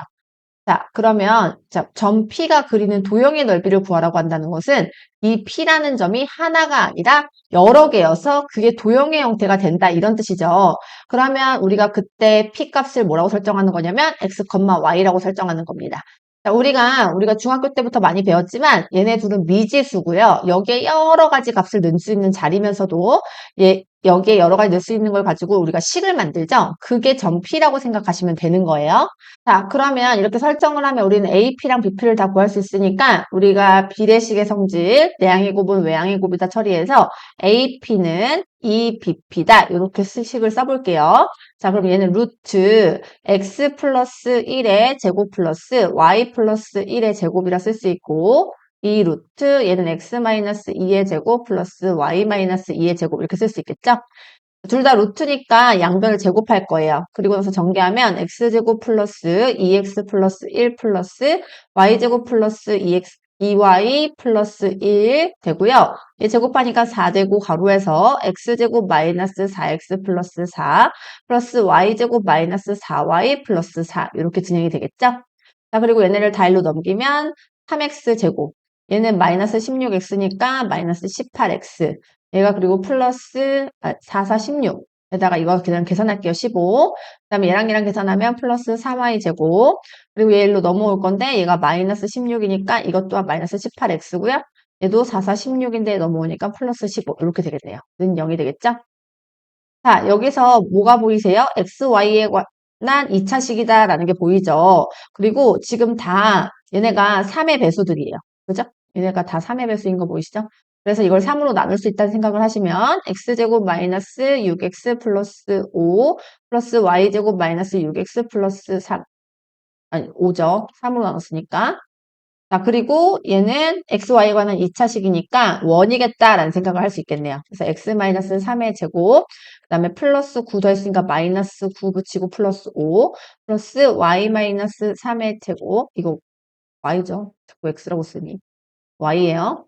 자, 그러면 점 P가 그리는 도형의 넓이를 구하라고 한다는 것은 이 P라는 점이 하나가 아니라 여러 개여서 그게 도형의 형태가 된다 이런 뜻이죠. 그러면 우리가 그때 P 값을 뭐라고 설정하는 거냐면 x, y라고 설정하는 겁니다. 자, 우리가 중학교 때부터 많이 배웠지만 얘네 둘은 미지수고요. 여기에 여러 가지 값을 넣을 수 있는 자리면서도 여기에 여러 가지 넣을 수 있는 걸 가지고 우리가 식을 만들죠. 그게 점 P라고 생각하시면 되는 거예요. 자, 그러면 이렇게 설정을 하면 우리는 AP랑 BP를 다 구할 수 있으니까 우리가 비례식의 성질, 내항의 곱은 외항의 곱이다 처리해서 AP는 2BP다. 이렇게 식을 써볼게요. 자, 그럼 얘는 루트 x 플러스 1의 제곱 플러스 y 플러스 1의 제곱이라 쓸 수 있고 이 루트 얘는 x 마이너스 2의 제곱 플러스 y 마이너스 2의 제곱 이렇게 쓸 수 있겠죠? 둘 다 루트니까 양변을 제곱할 거예요. 그리고 나서 전개하면 x제곱 플러스 2x 플러스 1 플러스 y제곱 플러스 2y 플러스 1 되고요. 얘 제곱하니까 4되고 가로에서 x제곱 마이너스 4x 플러스 4 플러스 y제곱 마이너스 4y 플러스 4 이렇게 진행이 되겠죠? 자, 그리고 얘네를 다일로 넘기면 3x제곱 얘는 마이너스 16x니까 마이너스 18x 얘가 그리고 플러스 4, 4, 16 에다가 이거 그냥 계산할게요. 15. 그 다음에 얘랑 계산하면 플러스 4y제곱. 그리고 얘로 넘어올 건데 얘가 마이너스 16이니까 이것 또한 마이너스 18x고요. 얘도 4, 4, 16인데 넘어오니까 플러스 15. 이렇게 되겠네요. 는 0이 되겠죠? 자, 여기서 뭐가 보이세요? xy에 관한 2차식이다라는 게 보이죠? 그리고 지금 다 얘네가 3의 배수들이에요. 그죠? 얘네가 다 3의 배수인 거 보이시죠? 그래서 이걸 3으로 나눌 수 있다는 생각을 하시면 x제곱 마이너스 6x 플러스 5 플러스 y제곱 마이너스 6x 플러스 3 아니 5죠. 3으로 나눴으니까. 자, 그리고 얘는 xy에 관한 2차식이니까 원이겠다라는 생각을 할 수 있겠네요. 그래서 x-3의 제곱, 그 다음에 플러스 9 더했으니까 마이너스 9 붙이고 플러스 5, 플러스 y-3의 제곱, 이거 y죠. 자꾸 x라고 쓰니. y예요.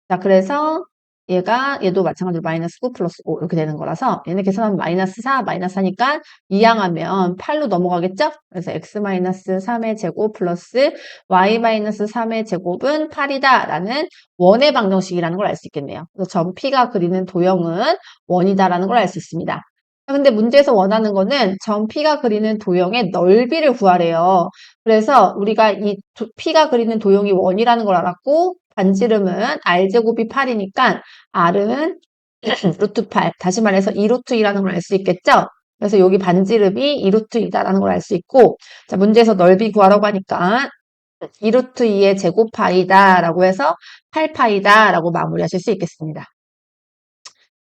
자, 그래서 얘도 마찬가지로 마이너스 9 플러스 5 이렇게 되는 거라서 얘네 계산하면 마이너스 4, 마이너스 4니까 이항하면 8로 넘어가겠죠? 그래서 x-3의 제곱 플러스 y-3의 제곱은 8이다 라는 원의 방정식이라는 걸 알 수 있겠네요. 그래서 점 P가 그리는 도형은 원이다라는 걸 알 수 있습니다. 근데 문제에서 원하는 거는 점 P가 그리는 도형의 넓이를 구하래요. 그래서 우리가 이 P가 그리는 도형이 원이라는 걸 알았고 반지름은 R제곱이 8이니까 R은 루트 8. 다시 말해서 2루트 2라는 걸 알 수 있겠죠? 그래서 여기 반지름이 2루트 2다라는 걸 알 수 있고 자 문제에서 넓이 구하라고 하니까 2루트 2의 제곱파이다 라고 해서 8파이다 라고 마무리하실 수 있겠습니다.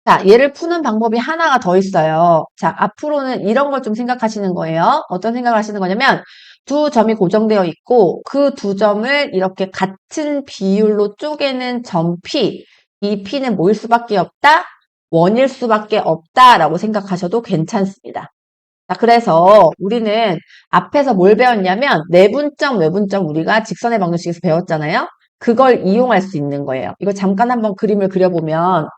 자, 얘를 푸는 방법이 하나가 더 있어요. 자, 앞으로는 이런 걸 좀 생각하시는 거예요. 어떤 생각을 하시는 거냐면 두 점이 고정되어 있고 그 두 점을 이렇게 같은 비율로 쪼개는 점 P. 이 P는 뭐일 수밖에 없다? 원일 수밖에 없다라고 생각하셔도 괜찮습니다. 자, 그래서 우리는 앞에서 뭘 배웠냐면 내분점, 외분점 우리가 직선의 방정식에서 배웠잖아요. 그걸 이용할 수 있는 거예요. 이거 잠깐 한번 그림을 그려보면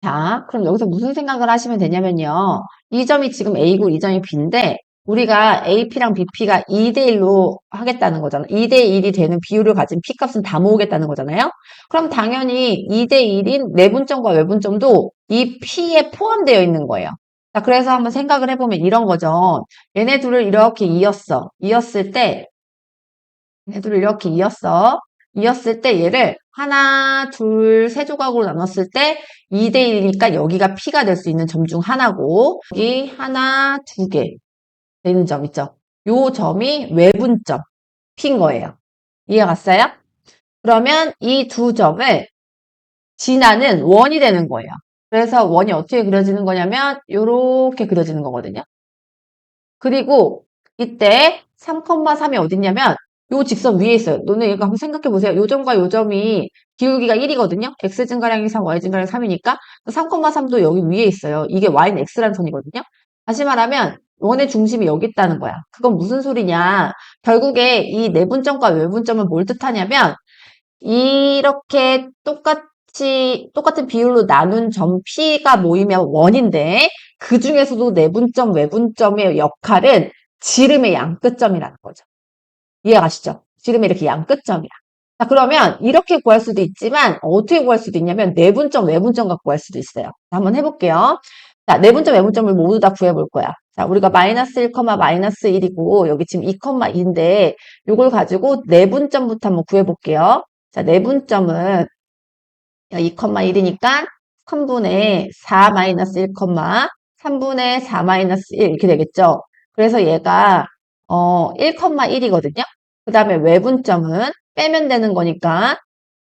자, 그럼 여기서 무슨 생각을 하시면 되냐면요. 이 점이 지금 A고 이 점이 B인데 우리가 AP랑 BP가 2대1로 하겠다는 거잖아요. 2대1이 되는 비율을 가진 P값은 다 모으겠다는 거잖아요. 그럼 당연히 2대1인 내분점과 외분점도 이 P에 포함되어 있는 거예요. 자, 그래서 한번 생각을 해보면 이런 거죠. 얘네 둘을 이렇게 이었어. 얘네들을 이렇게 이었을 때 얘를 하나, 둘, 세 조각으로 나눴을 때 2대1이니까 여기가 P가 될 수 있는 점 중 하나고 여기 하나, 두 개 되는 점 있죠. 요 점이 외분점 P인 거예요. 이해 갔어요? 그러면 이 두 점을 진하는 원이 되는 거예요. 그래서 원이 어떻게 그려지는 거냐면 요렇게 그려지는 거거든요. 그리고 이때 3,3이 어딨냐면 요 직선 위에 있어요. 너네 이거 한번 생각해 보세요. 요 점과 요 점이 기울기가 1이거든요. x 증가량이 3, y 증가량이 3이니까 3,3도 여기 위에 있어요. 이게 y는 x라는 선이거든요. 다시 말하면 원의 중심이 여기 있다는 거야. 그건 무슨 소리냐. 결국에 이 내분점과 외분점은 뭘 뜻하냐면 이렇게 똑같은 비율로 나눈 점 P가 모이면 원인데 그 중에서도 내분점, 외분점의 역할은 지름의 양끝점이라는 거죠. 이해가시죠? 지름의 이렇게 양끝점이야. 자, 그러면 이렇게 구할 수도 있지만 어떻게 구할 수도 있냐면 내분점, 외분점 갖고 구할 수도 있어요. 자, 한번 해볼게요. 자, 내분점, 외분점을 모두 다 구해볼 거야. 자, 우리가 마이너스 1, 마이너스 1이고 여기 지금 2,2인데 이걸 가지고 내분점부터 한번 구해볼게요. 자, 내분점은 2,1이니까 3분의 4 마이너스 1, 3분의 4 마이너스 1 이렇게 되겠죠. 그래서 얘가 1,1이거든요. 그 다음에 외분점은 빼면 되는 거니까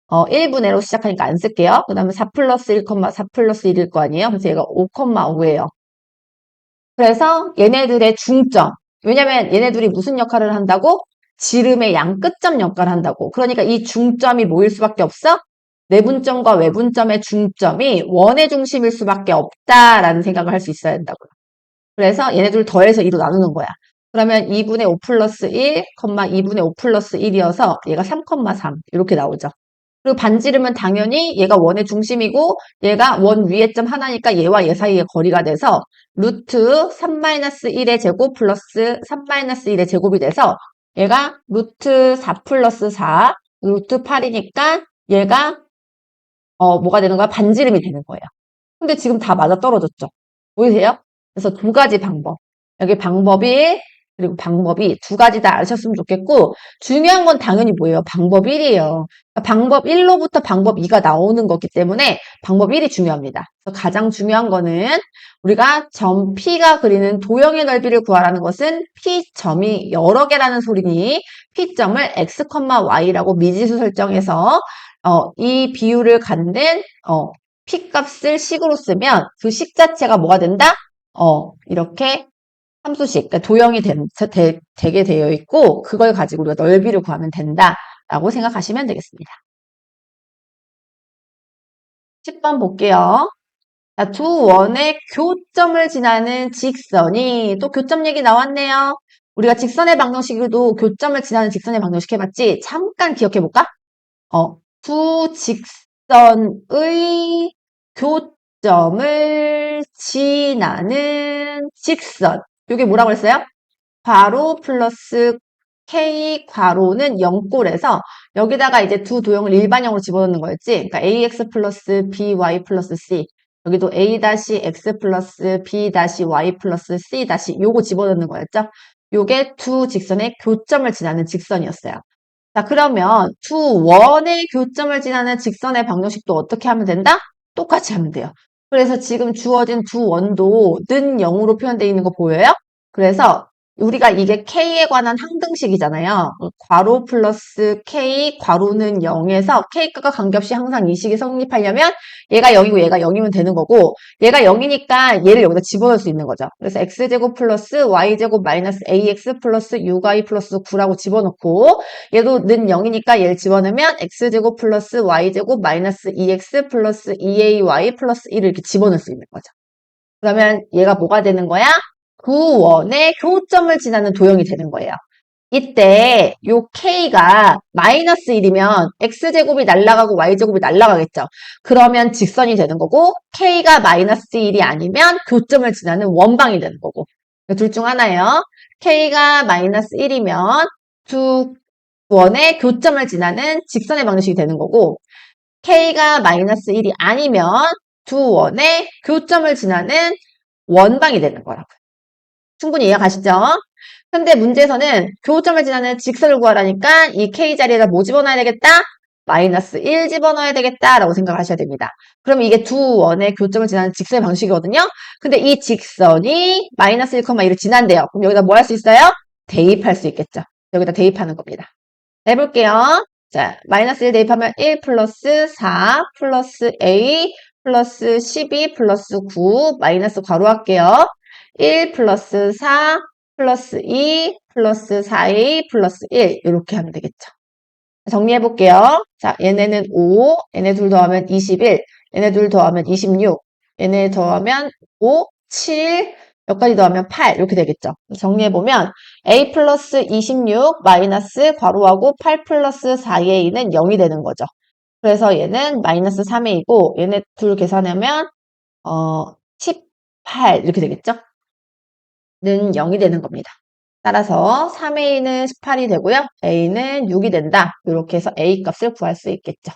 1분의로 시작하니까 안 쓸게요. 그 다음에 4 플러스 1, 4 플러스 1일 거 아니에요. 그래서 얘가 5,5예요. 그래서 얘네들의 중점. 왜냐면 얘네들이 무슨 역할을 한다고? 지름의 양끝점 역할을 한다고. 그러니까 이 중점이 뭐일 수밖에 없어? 내분점과 외분점의 중점이 원의 중심일 수밖에 없다라는 생각을 할 수 있어야 된다고요. 그래서 얘네들 더해서 2로 나누는 거야. 그러면 2분의 5 플러스 1, 2분의 5 플러스 1이어서 얘가 3,3 이렇게 나오죠. 그리고 반지름은 당연히 얘가 원의 중심이고 얘가 원 위에 점 하나니까 얘와 얘 사이의 거리가 돼서 루트 3-1의 제곱 플러스 3-1의 제곱이 돼서 얘가 루트 4 플러스 4 루트 8이니까 얘가 뭐가 되는 거야? 반지름이 되는 거예요. 근데 지금 다 맞아떨어졌죠? 보이세요? 그래서 두 가지 방법. 여기 방법 1, 그리고 방법 2. 두 가지 다 아셨으면 좋겠고, 중요한 건 당연히 뭐예요? 방법 1이에요. 방법 1로부터 방법 2가 나오는 거기 때문에 방법 1이 중요합니다. 그래서 가장 중요한 거는 우리가 점 P가 그리는 도형의 넓이를 구하라는 것은 P점이 여러 개라는 소리니 P점을 x, y라고 미지수 설정해서 이 비율을 갖는 P 값을 식으로 쓰면 그 식 자체가 뭐가 된다? 이렇게 함수식, 그러니까 도형이 되게 되어 있고 그걸 가지고 우리가 넓이를 구하면 된다라고 생각하시면 되겠습니다. 10번 볼게요. 자, 두 원의 교점을 지나는 직선이 또 교점 얘기 나왔네요. 우리가 직선의 방정식으로도 교점을 지나는 직선의 방정식 해봤지? 잠깐 기억해볼까? 두 직선의 교점을 지나는 직선. 이게 뭐라고 했어요? 괄호 플러스 K 괄호는 0꼴에서 여기다가 이제 두 도형을 일반형으로 집어넣는 거였지. 그러니까 AX 플러스 BY 플러스 C. 여기도 A-X 플러스 B-Y 플러스 C 요거 집어넣는 거였죠. 요게 두 직선의 교점을 지나는 직선이었어요. 자, 그러면 두 원의 교점을 지나는 직선의 방정식도 어떻게 하면 된다? 똑같이 하면 돼요. 그래서 지금 주어진 두 원도 는 0으로 표현되어 있는 거 보여요? 그래서 우리가 이게 K에 관한 항등식이잖아요. 괄호 플러스 K, 괄호는 0에서 K가가 관계없이 항상 이 식이 성립하려면 얘가 0이고 얘가 0이면 되는 거고 얘가 0이니까 얘를 여기다 집어넣을 수 있는 거죠. 그래서 X제곱 플러스 Y제곱 마이너스 AX 플러스 6Y 플러스 9라고 집어넣고 얘도 는 0이니까 얘를 집어넣으면 X제곱 플러스 Y제곱 마이너스 2X 플러스 2AY 플러스 1을 이렇게 집어넣을 수 있는 거죠. 그러면 얘가 뭐가 되는 거야? 두 원의 교점을 지나는 도형이 되는 거예요. 이때 요 K가 마이너스 1이면 X제곱이 날아가고 Y제곱이 날아가겠죠. 그러면 직선이 되는 거고 K가 마이너스 1이 아니면 교점을 지나는 원방이 되는 거고 둘 중 하나예요. K가 마이너스 1이면 두 원의 교점을 지나는 직선의 방정식이 되는 거고 K가 마이너스 1이 아니면 두 원의 교점을 지나는 원방이 되는 거라고요. 충분히 이해 가시죠? 근데 문제에서는 교점을 지나는 직선을 구하라니까 이 K 자리에다 뭐 집어넣어야 되겠다? 마이너스 1 집어넣어야 되겠다라고 생각하셔야 됩니다. 그럼 이게 두 원의 교점을 지나는 직선의 방식이거든요. 근데 이 직선이 마이너스 1,1을 지난대요. 그럼 여기다 뭐 할 수 있어요? 대입할 수 있겠죠. 여기다 대입하는 겁니다. 해볼게요. 자, 마이너스 1 대입하면 1 플러스 4 플러스 A 플러스 12 플러스 9 마이너스 괄호 할게요. 1 플러스 4 플러스 2 플러스 4A 플러스 1 이렇게 하면 되겠죠. 정리해 볼게요. 자, 얘네는 5, 얘네 둘 더하면 21, 얘네 둘 더하면 26, 얘네 더하면 5, 7, 여기까지 더하면 8 이렇게 되겠죠. 정리해 보면 A 플러스 26 마이너스 괄호하고 8 플러스 4A는 0이 되는 거죠. 그래서 얘는 마이너스 3A이고 얘네 둘 계산하면 18 이렇게 되겠죠. 는 0이 되는 겁니다. 따라서 3A는 18이 되고요. A는 6이 된다. 이렇게 해서 A 값을 구할 수 있겠죠.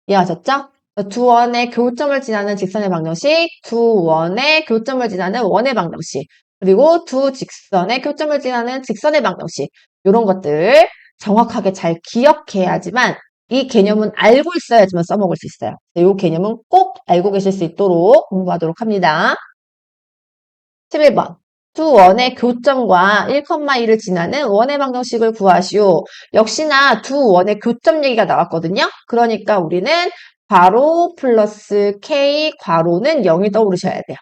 이해하셨죠? 두 원의 교점을 지나는 직선의 방정식, 두 원의 교점을 지나는 원의 방정식, 그리고 두 직선의 교점을 지나는 직선의 방정식 이런 것들 정확하게 잘 기억해야지만 이 개념은 알고 있어야지만 써먹을 수 있어요. 이 개념은 꼭 알고 계실 수 있도록 공부하도록 합니다. 11번. 두 원의 교점과 1,2를 지나는 원의 방정식을 구하시오. 역시나 두 원의 교점 얘기가 나왔거든요. 그러니까 우리는 괄호 플러스 K 괄호는 0이 떠오르셔야 돼요.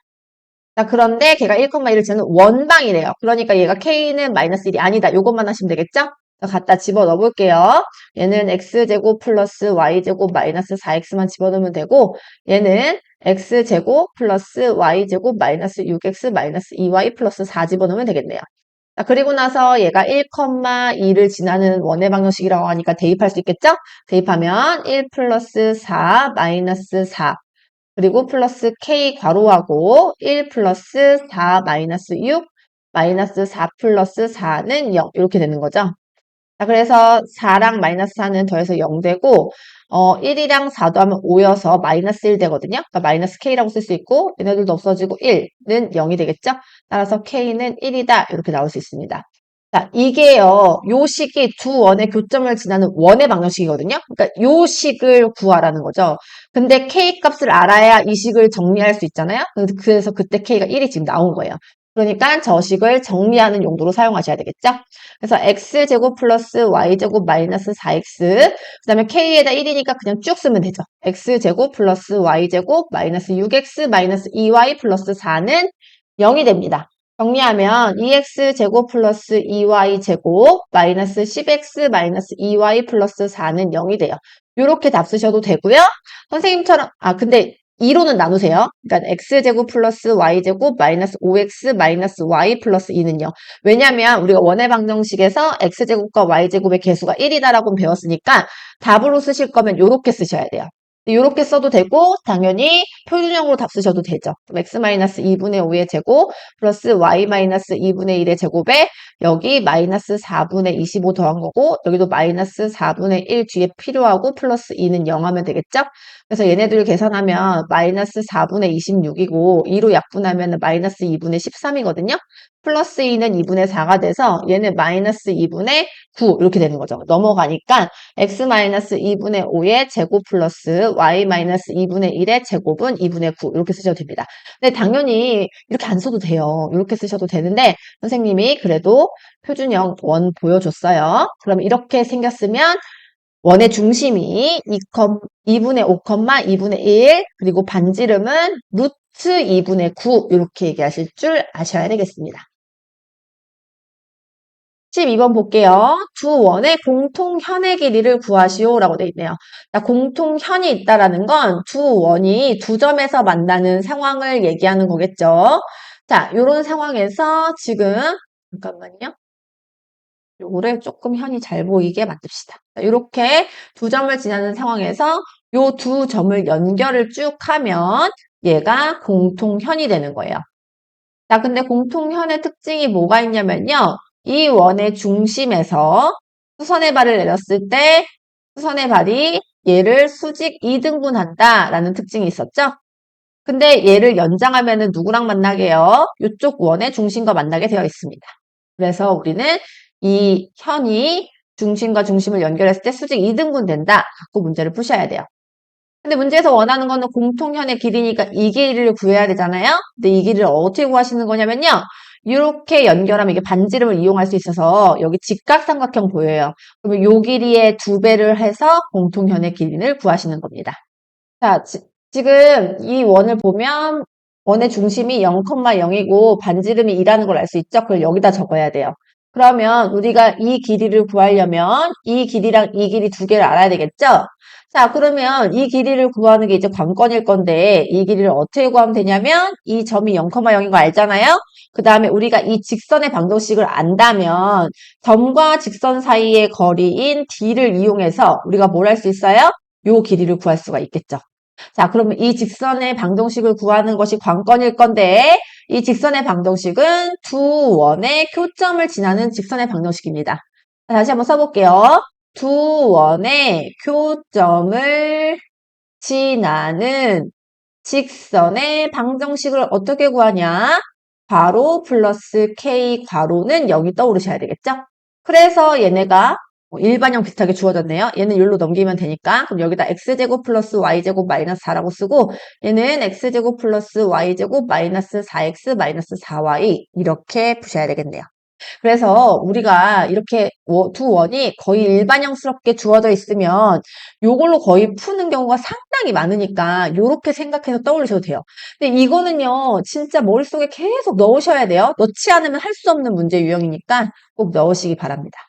자, 그런데 걔가 1,1을 지나는 원방이래요. 그러니까 얘가 K는 마이너스 1이 아니다. 이것만 하시면 되겠죠? 자, 갖다 집어넣어 볼게요. 얘는 X제곱 플러스 Y제곱 마이너스 4X만 집어넣으면 되고 얘는 X제곱 플러스 Y제곱 마이너스 6X 마이너스 2Y 플러스 4 집어넣으면 되겠네요. 자, 그리고 나서 얘가 1,2를 지나는 원의 방정식이라고 하니까 대입할 수 있겠죠? 대입하면 1 플러스 4 마이너스 4 그리고 플러스 K 괄호하고 1 플러스 4 마이너스 6 마이너스 4 플러스 4는 0 이렇게 되는 거죠. 자, 그래서 4랑 마이너스 4는 더해서 0 되고 1이랑 4 더하면 5여서 마이너스 1 되거든요. 그러니까 마이너스 K라고 쓸 수 있고 얘네들도 없어지고 1는 0이 되겠죠. 따라서 K는 1이다. 이렇게 나올 수 있습니다. 자, 이게요. 요 식이 두 원의 교점을 지나는 원의 방정식이거든요. 그러니까 요 식을 구하라는 거죠. 근데 K 값을 알아야 이 식을 정리할 수 있잖아요. 그래서 그때 K가 1이 지금 나온 거예요. 그러니까 저 식을 정리하는 용도로 사용하셔야 되겠죠. 그래서 x제곱 플러스 y제곱 마이너스 4x 그 다음에 k에다 1이니까 그냥 쭉 쓰면 되죠. x제곱 플러스 y제곱 마이너스 6x 마이너스 2y 플러스 4는 0이 됩니다. 정리하면 2x제곱 플러스 2y제곱 마이너스 10x 마이너스 2y 플러스 4는 0이 돼요. 이렇게 답 쓰셔도 되고요. 선생님처럼 근데 2로는 나누세요. 그러니까 x제곱 플러스 y제곱 마이너스 5x 마이너스 y 플러스 2는요. 왜냐면 우리가 원의 방정식에서 x제곱과 y제곱의 개수가 1이다라고 배웠으니까 답으로 쓰실 거면 이렇게 쓰셔야 돼요. 이렇게 써도 되고 당연히 표준형으로 답 쓰셔도 되죠. x-2분의 5의 제곱 플러스 y-2분의 1의 제곱에 여기 마이너스 4분의 25 더한 거고 여기도 마이너스 4분의 1 뒤에 필요하고 플러스 2는 0 하면 되겠죠? 그래서 얘네들 계산하면 마이너스 4분의 26이고 2로 약분하면 마이너스 2분의 13이거든요. 플러스 2는 2분의 4가 돼서 얘는 마이너스 2분의 9 이렇게 되는 거죠. 넘어가니까 x-2분의 5의 제곱 플러스 y-2분의 1의 제곱은 2분의 9 이렇게 쓰셔도 됩니다. 근데 당연히 이렇게 안 써도 돼요. 이렇게 쓰셔도 되는데 선생님이 그래도 표준형 원 보여줬어요. 그럼 이렇게 생겼으면 원의 중심이 2분의 5, 2분의 1 그리고 반지름은 루트 2분의 9 이렇게 얘기하실 줄 아셔야 되겠습니다. 12번 볼게요. 두 원의 공통현의 길이를 구하시오 라고 되어 있네요. 자, 공통현이 있다라는 건 두 원이 두 점에서 만나는 상황을 얘기하는 거겠죠. 자, 요런 상황에서 지금 잠깐만요. 요거를 조금 현이 잘 보이게 만듭시다. 이렇게 두 점을 지나는 상황에서 요 두 점을 연결을 쭉 하면 얘가 공통현이 되는 거예요. 자, 근데 공통현의 특징이 뭐가 있냐면요. 이 원의 중심에서 수선의 발을 내렸을 때 수선의 발이 얘를 수직 2등분한다 라는 특징이 있었죠. 근데 얘를 연장하면은 누구랑 만나게요? 이쪽 원의 중심과 만나게 되어 있습니다. 그래서 우리는 이 현이 중심과 중심을 연결했을 때 수직 2등분 된다. 갖고 문제를 푸셔야 돼요. 근데 문제에서 원하는 거는 공통현의 길이니까 이 길이를 구해야 되잖아요. 근데 이 길이를 어떻게 구하시는 거냐면요. 이렇게 연결하면 이게 반지름을 이용할 수 있어서 여기 직각삼각형 보여요. 그러면 요 길이의 2배를 해서 공통현의 길이를 구하시는 겁니다. 자, 지금 이 원을 보면 원의 중심이 0,0이고 반지름이 2라는 걸 알 수 있죠? 그걸 여기다 적어야 돼요. 그러면 우리가 이 길이를 구하려면 이 길이랑 이 길이 두 개를 알아야 되겠죠? 자, 그러면 이 길이를 구하는 게 이제 관건일 건데 이 길이를 어떻게 구하면 되냐면 이 점이 0,0인 거 알잖아요? 그 다음에 우리가 이 직선의 방정식을 안다면 점과 직선 사이의 거리인 d를 이용해서 우리가 뭘 할 수 있어요? 요 길이를 구할 수가 있겠죠. 자, 그러면 이 직선의 방정식을 구하는 것이 관건일 건데 이 직선의 방정식은 두 원의 교점을 지나는 직선의 방정식입니다. 자, 다시 한번 써볼게요. 두 원의 교점을 지나는 직선의 방정식을 어떻게 구하냐? 괄호 플러스 k 괄호는 0이 떠오르셔야 되겠죠? 그래서 얘네가 일반형 비슷하게 주어졌네요. 얘는 여기로 넘기면 되니까 그럼 여기다 x제곱 플러스 y제곱 마이너스 4라고 쓰고 얘는 x제곱 플러스 y제곱 마이너스 4x 마이너스 4y 이렇게 푸셔야 되겠네요. 그래서 우리가 이렇게 두 원이 거의 일반형스럽게 주어져 있으면 요걸로 거의 푸는 경우가 상당히 많으니까 이렇게 생각해서 떠올리셔도 돼요. 근데 이거는요 진짜 머릿속에 계속 넣으셔야 돼요. 넣지 않으면 할 수 없는 문제 유형이니까 꼭 넣으시기 바랍니다.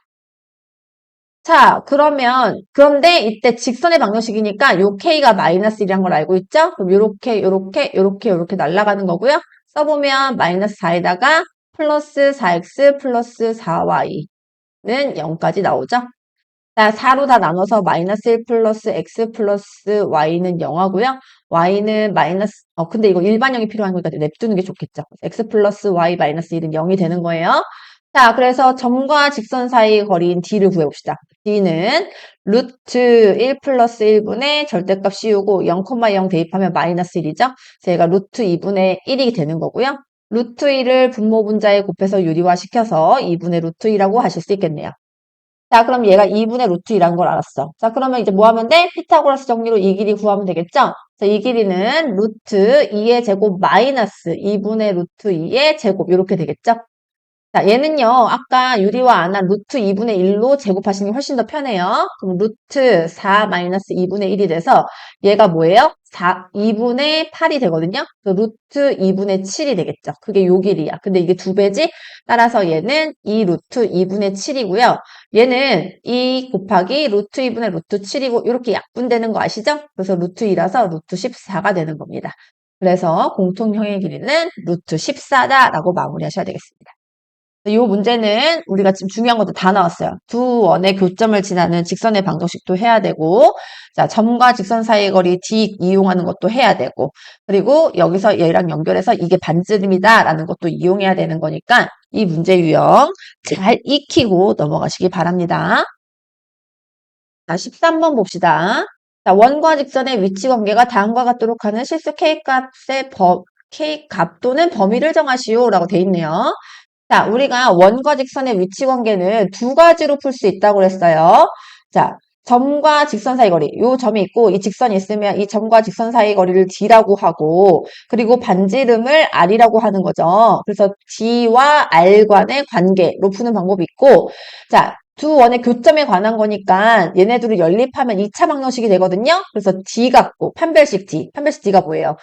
자, 그런데 이때 직선의 방정식이니까 요 k가 마이너스 1이란 걸 알고 있죠? 그럼 요렇게 날아가는 거고요. 써보면 마이너스 4에다가 플러스 4x 플러스 4y는 0까지 나오죠? 자, 4로 다 나눠서 마이너스 1 플러스 x 플러스 y는 0 하고요. y는 마이너스, 근데 이거 일반형이 필요한 거니까 냅두는 게 좋겠죠. x 플러스 y 마이너스 1은 0이 되는 거예요. 자, 그래서 점과 직선 사이의 거리인 d를 구해봅시다. d는 루트 1 플러스 1분의 절대값 씌우고 0,0 대입하면 마이너스 1이죠. 그래서 얘가 루트 2분의 1이 되는 거고요. 루트 1을 분모 분자에 곱해서 유리화시켜서 2분의 루트 2라고 하실 수 있겠네요. 자, 그럼 얘가 2분의 루트 2라는 걸 알았어. 자, 그러면 이제 뭐 하면 돼? 피타고라스 정리로 이 길이 구하면 되겠죠? 자, 이 길이는 루트 2의 제곱 마이너스 2분의 루트 2의 제곱 이렇게 되겠죠? 자, 얘는요, 아까 유리화 안 한 루트 2분의 1로 제곱하시는 게 훨씬 더 편해요. 그럼 루트 4 마이너스 2분의 1이 돼서 얘가 뭐예요? 2분의 8이 되거든요. 루트 2분의 7이 되겠죠. 그게 요 길이야. 근데 이게 2배지? 따라서 얘는 2 루트 2분의 7이고요. 얘는 2 곱하기 루트 2분의 루트 7이고 이렇게 약분되는 거 아시죠? 그래서 루트 2라서 루트 14가 되는 겁니다. 그래서 공통형의 길이는 루트 14다라고 마무리하셔야 되겠습니다. 이 문제는 우리가 지금 중요한 것도 다 나왔어요. 두 원의 교점을 지나는 직선의 방정식도 해야 되고, 자, 점과 직선 사이의 거리 D 이용하는 것도 해야 되고, 그리고 여기서 얘랑 연결해서 이게 반지름이다라는 것도 이용해야 되는 거니까 이 문제 유형 잘 익히고 넘어가시기 바랍니다. 자, 13번 봅시다. 자, 원과 직선의 위치 관계가 다음과 같도록 하는 실수 K 값 또는 범위를 정하시오라고 돼 있네요. 자, 우리가 원과 직선의 위치 관계는 두 가지로 풀 수 있다고 그랬어요. 자, 점과 직선 사이 거리. 요 점이 있고 이 직선이 있으면 이 점과 직선 사이 거리를 D라고 하고 그리고 반지름을 R이라고 하는 거죠. 그래서 D와 R 간의 관계로 푸는 방법이 있고 자, 두 원의 교점에 관한 거니까 얘네들을 연립하면 2차 방정식이 되거든요. 그래서 D 같고 판별식 D. 판별식 D가 뭐예요?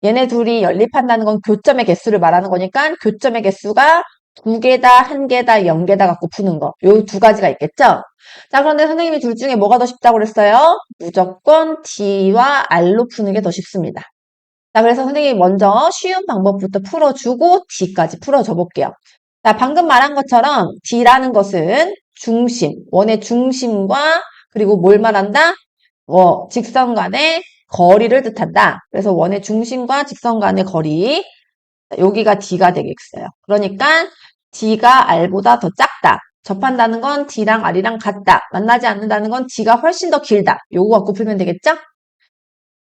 얘네 둘이 연립한다는 건 교점의 개수를 말하는 거니까 교점의 개수가 2개다, 1개다, 0개다 갖고 푸는 거. 요 두 가지가 있겠죠? 자, 그런데 선생님이 둘 중에 뭐가 더 쉽다고 그랬어요? 무조건 D와 R로 푸는 게 더 쉽습니다. 자, 그래서 선생님이 먼저 쉬운 방법부터 풀어주고 D까지 풀어줘 볼게요. 자, 방금 말한 것처럼 D라는 것은 중심, 원의 중심과 그리고 뭘 말한다? 직선 간의 거리를 뜻한다. 그래서 원의 중심과 직선 간의 거리, 여기가 D가 되겠어요. 그러니까 D가 R보다 더 작다. 접한다는 건 D랑 R이랑 같다. 만나지 않는다는 건 D가 훨씬 더 길다. 요거 갖고 풀면 되겠죠?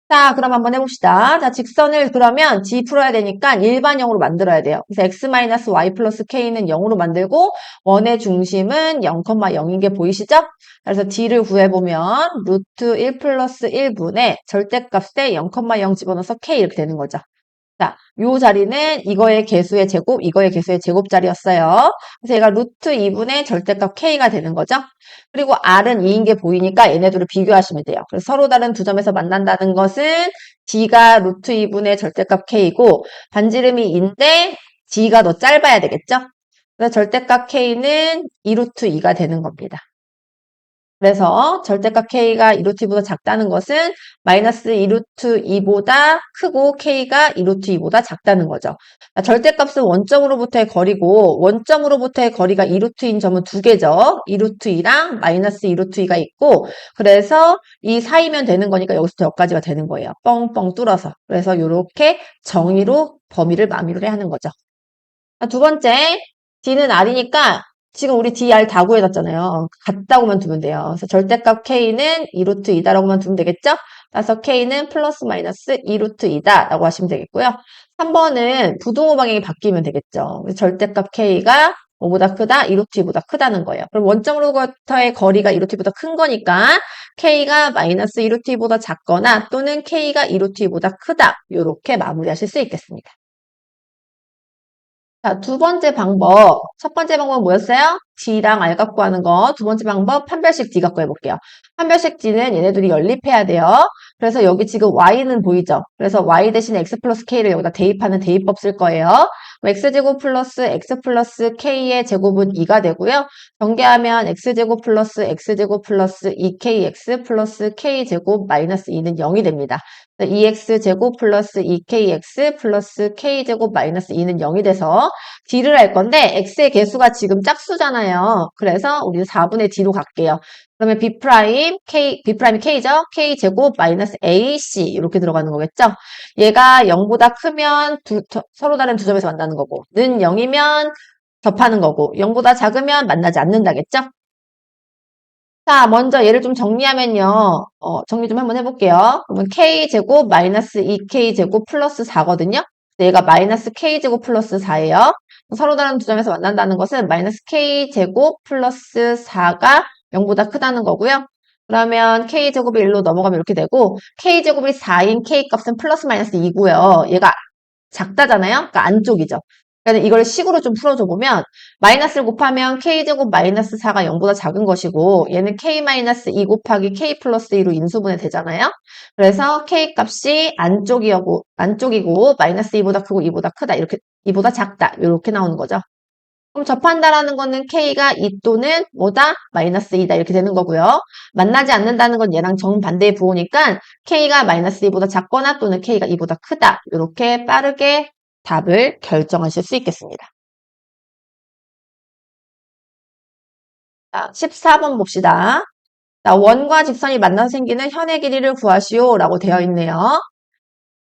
자, 그럼 한번 해봅시다. 자, 직선을 그러면 D 풀어야 되니까 일반형으로 만들어야 돼요. 그래서 x-y 플러스 k는 0으로 만들고 원의 중심은 0,0인 게 보이시죠? 그래서 D를 구해보면 루트 1 플러스 1분의 절대값에 0,0 집어넣어서 k 이렇게 되는 거죠. 자, 요 자리는 이거의 개수의 제곱, 이거의 개수의 제곱 자리였어요. 그래서 얘가 루트 2분의 절대값 k가 되는 거죠. 그리고 r은 2인 게 보이니까 얘네들을 비교하시면 돼요. 그래서 서로 다른 두 점에서 만난다는 것은 d가 루트 2분의 절대값 k이고 반지름이 2인데 d가 더 짧아야 되겠죠. 그래서 절대값 k는 2루트 2가 되는 겁니다. 그래서 절대값 k가 2루트 2보다 작다는 것은 마이너스 2루트 2보다 크고 k가 2루트 2보다 작다는 거죠. 절대값은 원점으로부터의 거리고 원점으로부터의 거리가 2루트인 점은 두 개죠. 2루트 2랑 마이너스 2루트 2가 있고 그래서 이 사이면 되는 거니까 여기서부터 여기까지가 되는 거예요. 뻥뻥 뚫어서. 그래서 이렇게 정의로 범위를 마무리를 하는 거죠. 두 번째, D는 R이니까 지금 우리 DR 다 구해놨잖아요. 같다고만 두면 돼요. 그래서 절대값 K는 2루트 2다라고만 두면 되겠죠? 따라서 K는 플러스 마이너스 2루트 2다 라고 하시면 되겠고요. 3번은 부동호 방향이 바뀌면 되겠죠. 그래서 절대값 K가 뭐보다 크다? 2루트 2보다 크다는 거예요. 그럼 원점으로부터의 거리가 2루트 2보다 큰 거니까 K가 마이너스 2루트 2보다 작거나 또는 K가 2루트 2보다 크다. 이렇게 마무리하실 수 있겠습니다. 자, 두 번째 방법. 첫 번째 방법은 뭐였어요? D랑 R 갖고 하는 거. 두 번째 방법, 판별식 D 갖고 해볼게요. 판별식 D는 얘네들이 연립해야 돼요. 그래서 여기 지금 Y는 보이죠? 그래서 Y 대신에 X 플러스 K를 여기다 대입하는 대입법 쓸 거예요. X제곱 플러스 X 플러스 K의 제곱은 2가 되고요. 전개하면 X제곱 플러스 X제곱 플러스 2KX 플러스 K제곱 마이너스 2는 0이 됩니다. 2x제곱 플러스 2kx 플러스 k제곱 마이너스 2는 0이 돼서 d를 할 건데 x의 개수가 지금 짝수잖아요. 그래서 우리는 4분의 d로 갈게요. 그러면 b B'이 k죠? k제곱 마이너스 ac 이렇게 들어가는 거겠죠? 얘가 0보다 크면 서로 다른 두 점에서 만나는 거고 는 0이면 접하는 거고 0보다 작으면 만나지 않는다겠죠? 자, 먼저 얘를 좀 정리하면요. 정리 좀 한번 해볼게요. 그러면 k제곱 마이너스 2k제곱 플러스 4거든요. 얘가 마이너스 k제곱 플러스 4예요. 서로 다른 두 점에서 만난다는 것은 마이너스 k제곱 플러스 4가 0보다 크다는 거고요. 그러면 k제곱이 1로 넘어가면 이렇게 되고 k제곱이 4인 k값은 플러스 마이너스 2고요. 얘가 작다잖아요. 그러니까 안쪽이죠. 그러니까 이걸 식으로 좀 풀어줘 보면 마이너스를 곱하면 k제곱 마이너스 4가 0보다 작은 것이고 얘는 k 마이너스 2 곱하기 k 플러스 2로 인수분해 되잖아요. 그래서 k 값이 안쪽이고 마이너스 2보다 크고 2보다 크다. 이렇게 2보다 작다. 이렇게 나오는 거죠. 그럼 접한다라는 거는 k가 2 또는 뭐다? 마이너스 2다. 이렇게 되는 거고요. 만나지 않는다는 건 얘랑 정반대의 부호니까 k가 마이너스 2보다 작거나 또는 k가 2보다 크다. 이렇게 빠르게 답을 결정하실 수 있겠습니다. 자, 14번 봅시다. 자, 원과 직선이 만나서 생기는 현의 길이를 구하시오 라고 되어 있네요.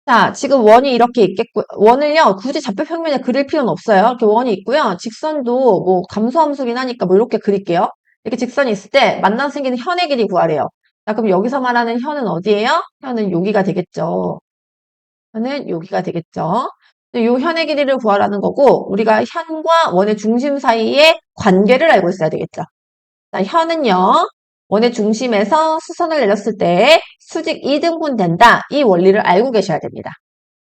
자, 지금 원이 이렇게 있겠고, 원을요, 굳이 좌표 평면에 그릴 필요는 없어요. 이렇게 원이 있고요. 직선도 뭐 감소함수긴 하니까 뭐 이렇게 그릴게요. 이렇게 직선이 있을 때 만나서 생기는 현의 길이 구하래요. 자, 그럼 여기서 말하는 현은 어디예요? 현은 여기가 되겠죠. 현은 여기가 되겠죠. 이 현의 길이를 구하라는 거고, 우리가 현과 원의 중심 사이의 관계를 알고 있어야 되겠죠. 자, 현은요, 원의 중심에서 수선을 내렸을 때 수직 2등분 된다. 이 원리를 알고 계셔야 됩니다.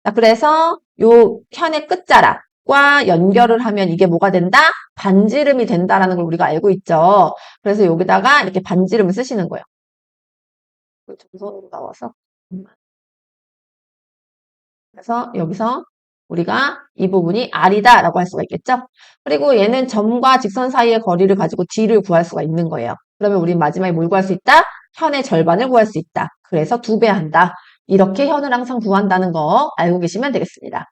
자, 그래서 요 현의 끝자락과 연결을 하면 이게 뭐가 된다? 반지름이 된다라는 걸 우리가 알고 있죠. 그래서 여기다가 이렇게 반지름을 쓰시는 거예요. 정선으로 나와서. 그래서 여기서 우리가 이 부분이 R이다 라고 할 수가 있겠죠. 그리고 얘는 점과 직선 사이의 거리를 가지고 D를 구할 수가 있는 거예요. 그러면 우린 마지막에 뭘 구할 수 있다? 현의 절반을 구할 수 있다. 그래서 2배 한다. 이렇게 현을 항상 구한다는 거 알고 계시면 되겠습니다.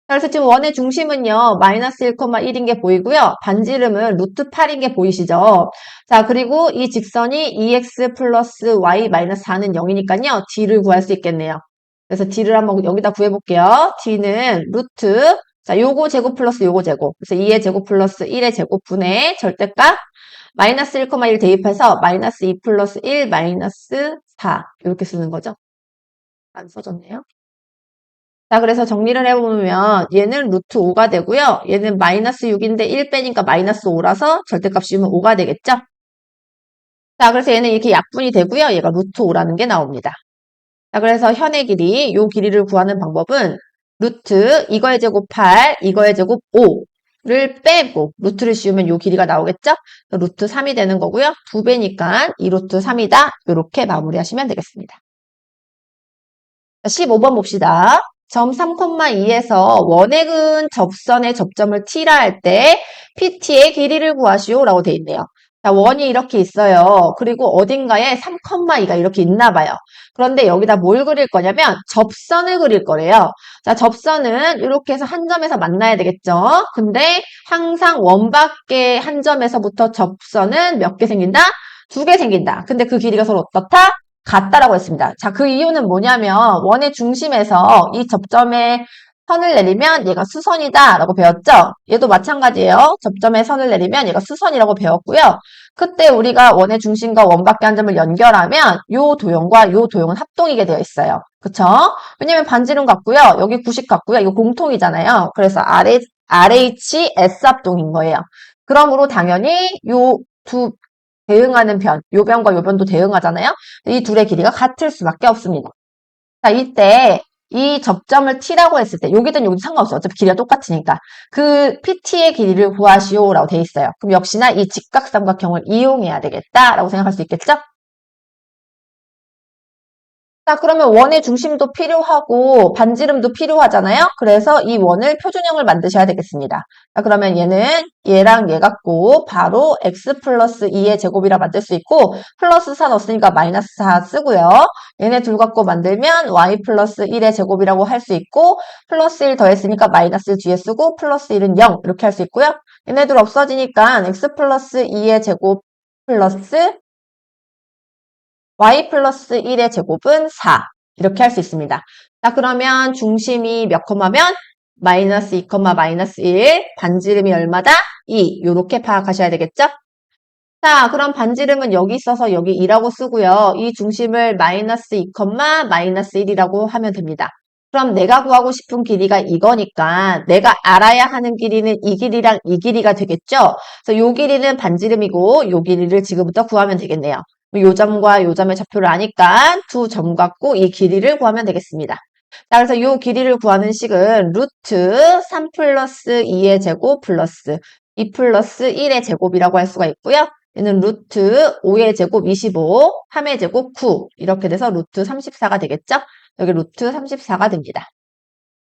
그래서 지금 원의 중심은요, 마이너스 1,1인 게 보이고요. 반지름은 루트 8인 게 보이시죠? 자, 그리고 이 직선이 2x 플러스 y 마이너스 4는 0이니까요. d를 구할 수 있겠네요. 그래서 d를 한번 여기다 구해볼게요. d는 루트, 자, 요거 제곱 플러스 요거 제곱. 그래서 2의 제곱 플러스 1의 제곱분의 절대값, 마이너스 1,1 대입해서 마이너스 2 플러스 1 마이너스 4. 이렇게 쓰는 거죠. 안 써졌네요. 자, 그래서 정리를 해보면 얘는 루트 5가 되고요. 얘는 마이너스 6인데 1 빼니까 마이너스 5라서 절대값 이으면 5가 되겠죠? 자, 그래서 얘는 이렇게 약분이 되고요. 얘가 루트 5라는 게 나옵니다. 자, 그래서 현의 길이, 요 길이를 구하는 방법은 루트 이거의 제곱 8, 이거의 제곱 5를 빼고 루트를 씌우면 요 길이가 나오겠죠? 루트 3이 되는 거고요. 2배니까 2루트 3이다. 이렇게 마무리하시면 되겠습니다. 15번 봅시다. 점 3,2에서 원액은 접선의 접점을 T라 할 때 PT의 길이를 구하시오 라고 돼 있네요. 자, 원이 이렇게 있어요. 그리고 어딘가에 3,2가 이렇게 있나 봐요. 그런데 여기다 뭘 그릴 거냐면 접선을 그릴 거래요. 자, 접선은 이렇게 해서 한 점에서 만나야 되겠죠. 근데 항상 원 밖의 한 점에서부터 접선은 몇 개 생긴다? 2개 생긴다. 근데 그 길이가 서로 어떻다? 같다라고 했습니다. 자, 그 이유는 뭐냐면 원의 중심에서 이 접점에 선을 내리면 얘가 수선이다 라고 배웠죠? 얘도 마찬가지예요. 접점에 선을 내리면 얘가 수선이라고 배웠고요. 그때 우리가 원의 중심과 원 밖의 한 점을 연결하면 요 도형과 요 도형은 합동이게 되어 있어요. 그쵸? 왜냐면 반지름 같고요. 여기 90 같고요. 이거 공통이잖아요. 그래서 RHS 합동인 거예요. 그러므로 당연히 요두 대응하는 변, 요 변과 요 변도 대응하잖아요. 이 둘의 길이가 같을 수밖에 없습니다. 자, 이때 이 접점을 T라고 했을 때 여기든 여기든 상관없어요. 어차피 길이가 똑같으니까. 그 PT의 길이를 구하시오라고 돼 있어요. 그럼 역시나 이 직각삼각형을 이용해야 되겠다라고 생각할 수 있겠죠? 자, 그러면 원의 중심도 필요하고 반지름도 필요하잖아요. 그래서 이 원을 표준형을 만드셔야 되겠습니다. 자, 그러면 얘랑 얘 갖고 바로 x 플러스 2의 제곱이라 만들 수 있고 플러스 4 넣었으니까 마이너스 4 쓰고요. 얘네 둘 갖고 만들면 y 플러스 1의 제곱이라고 할 수 있고 플러스 1 더했으니까 마이너스 뒤에 쓰고 플러스 1은 0 이렇게 할 수 있고요. 얘네 둘 없어지니까 x 플러스 2의 제곱 플러스 y 플러스 1의 제곱은 4. 이렇게 할 수 있습니다. 자, 그러면 중심이 몇 콤마면? 마이너스 2, 마이너스 1. 반지름이 얼마다? 2. 이렇게 파악하셔야 되겠죠? 자, 그럼 반지름은 여기 있어서 여기 2라고 쓰고요. 이 중심을 마이너스 2, 마이너스 1이라고 하면 됩니다. 그럼 내가 구하고 싶은 길이가 이거니까 내가 알아야 하는 길이는 이 길이랑 이 길이가 되겠죠? 그래서 요 길이는 반지름이고 요 길이를 지금부터 구하면 되겠네요. 요 점과 요 점의 좌표를 아니까 두 점 갖고 이 길이를 구하면 되겠습니다. 자, 그래서 요 길이를 구하는 식은 루트 3 플러스 2의 제곱 플러스 2 플러스 1의 제곱이라고 할 수가 있고요. 얘는 루트 5의 제곱 25, 3의 제곱 9 이렇게 돼서 루트 34가 되겠죠? 여기 루트 34가 됩니다.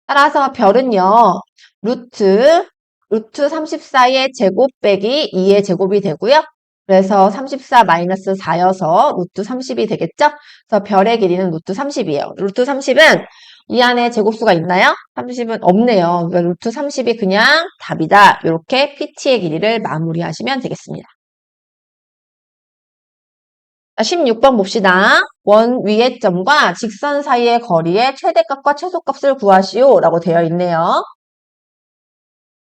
따라서 별은요. 루트 34의 제곱 빼기 2의 제곱이 되고요. 그래서 34 마이너스 4여서 루트 30이 되겠죠? 그래서 별의 길이는 루트 30이에요. 루트 30은 이 안에 제곱수가 있나요? 30은 없네요. 그러니까 루트 30이 그냥 답이다. 이렇게 PT의 길이를 마무리하시면 되겠습니다. 16번 봅시다. 원 위의 점과 직선 사이의 거리의 최대값과 최소값을 구하시오 라고 되어 있네요.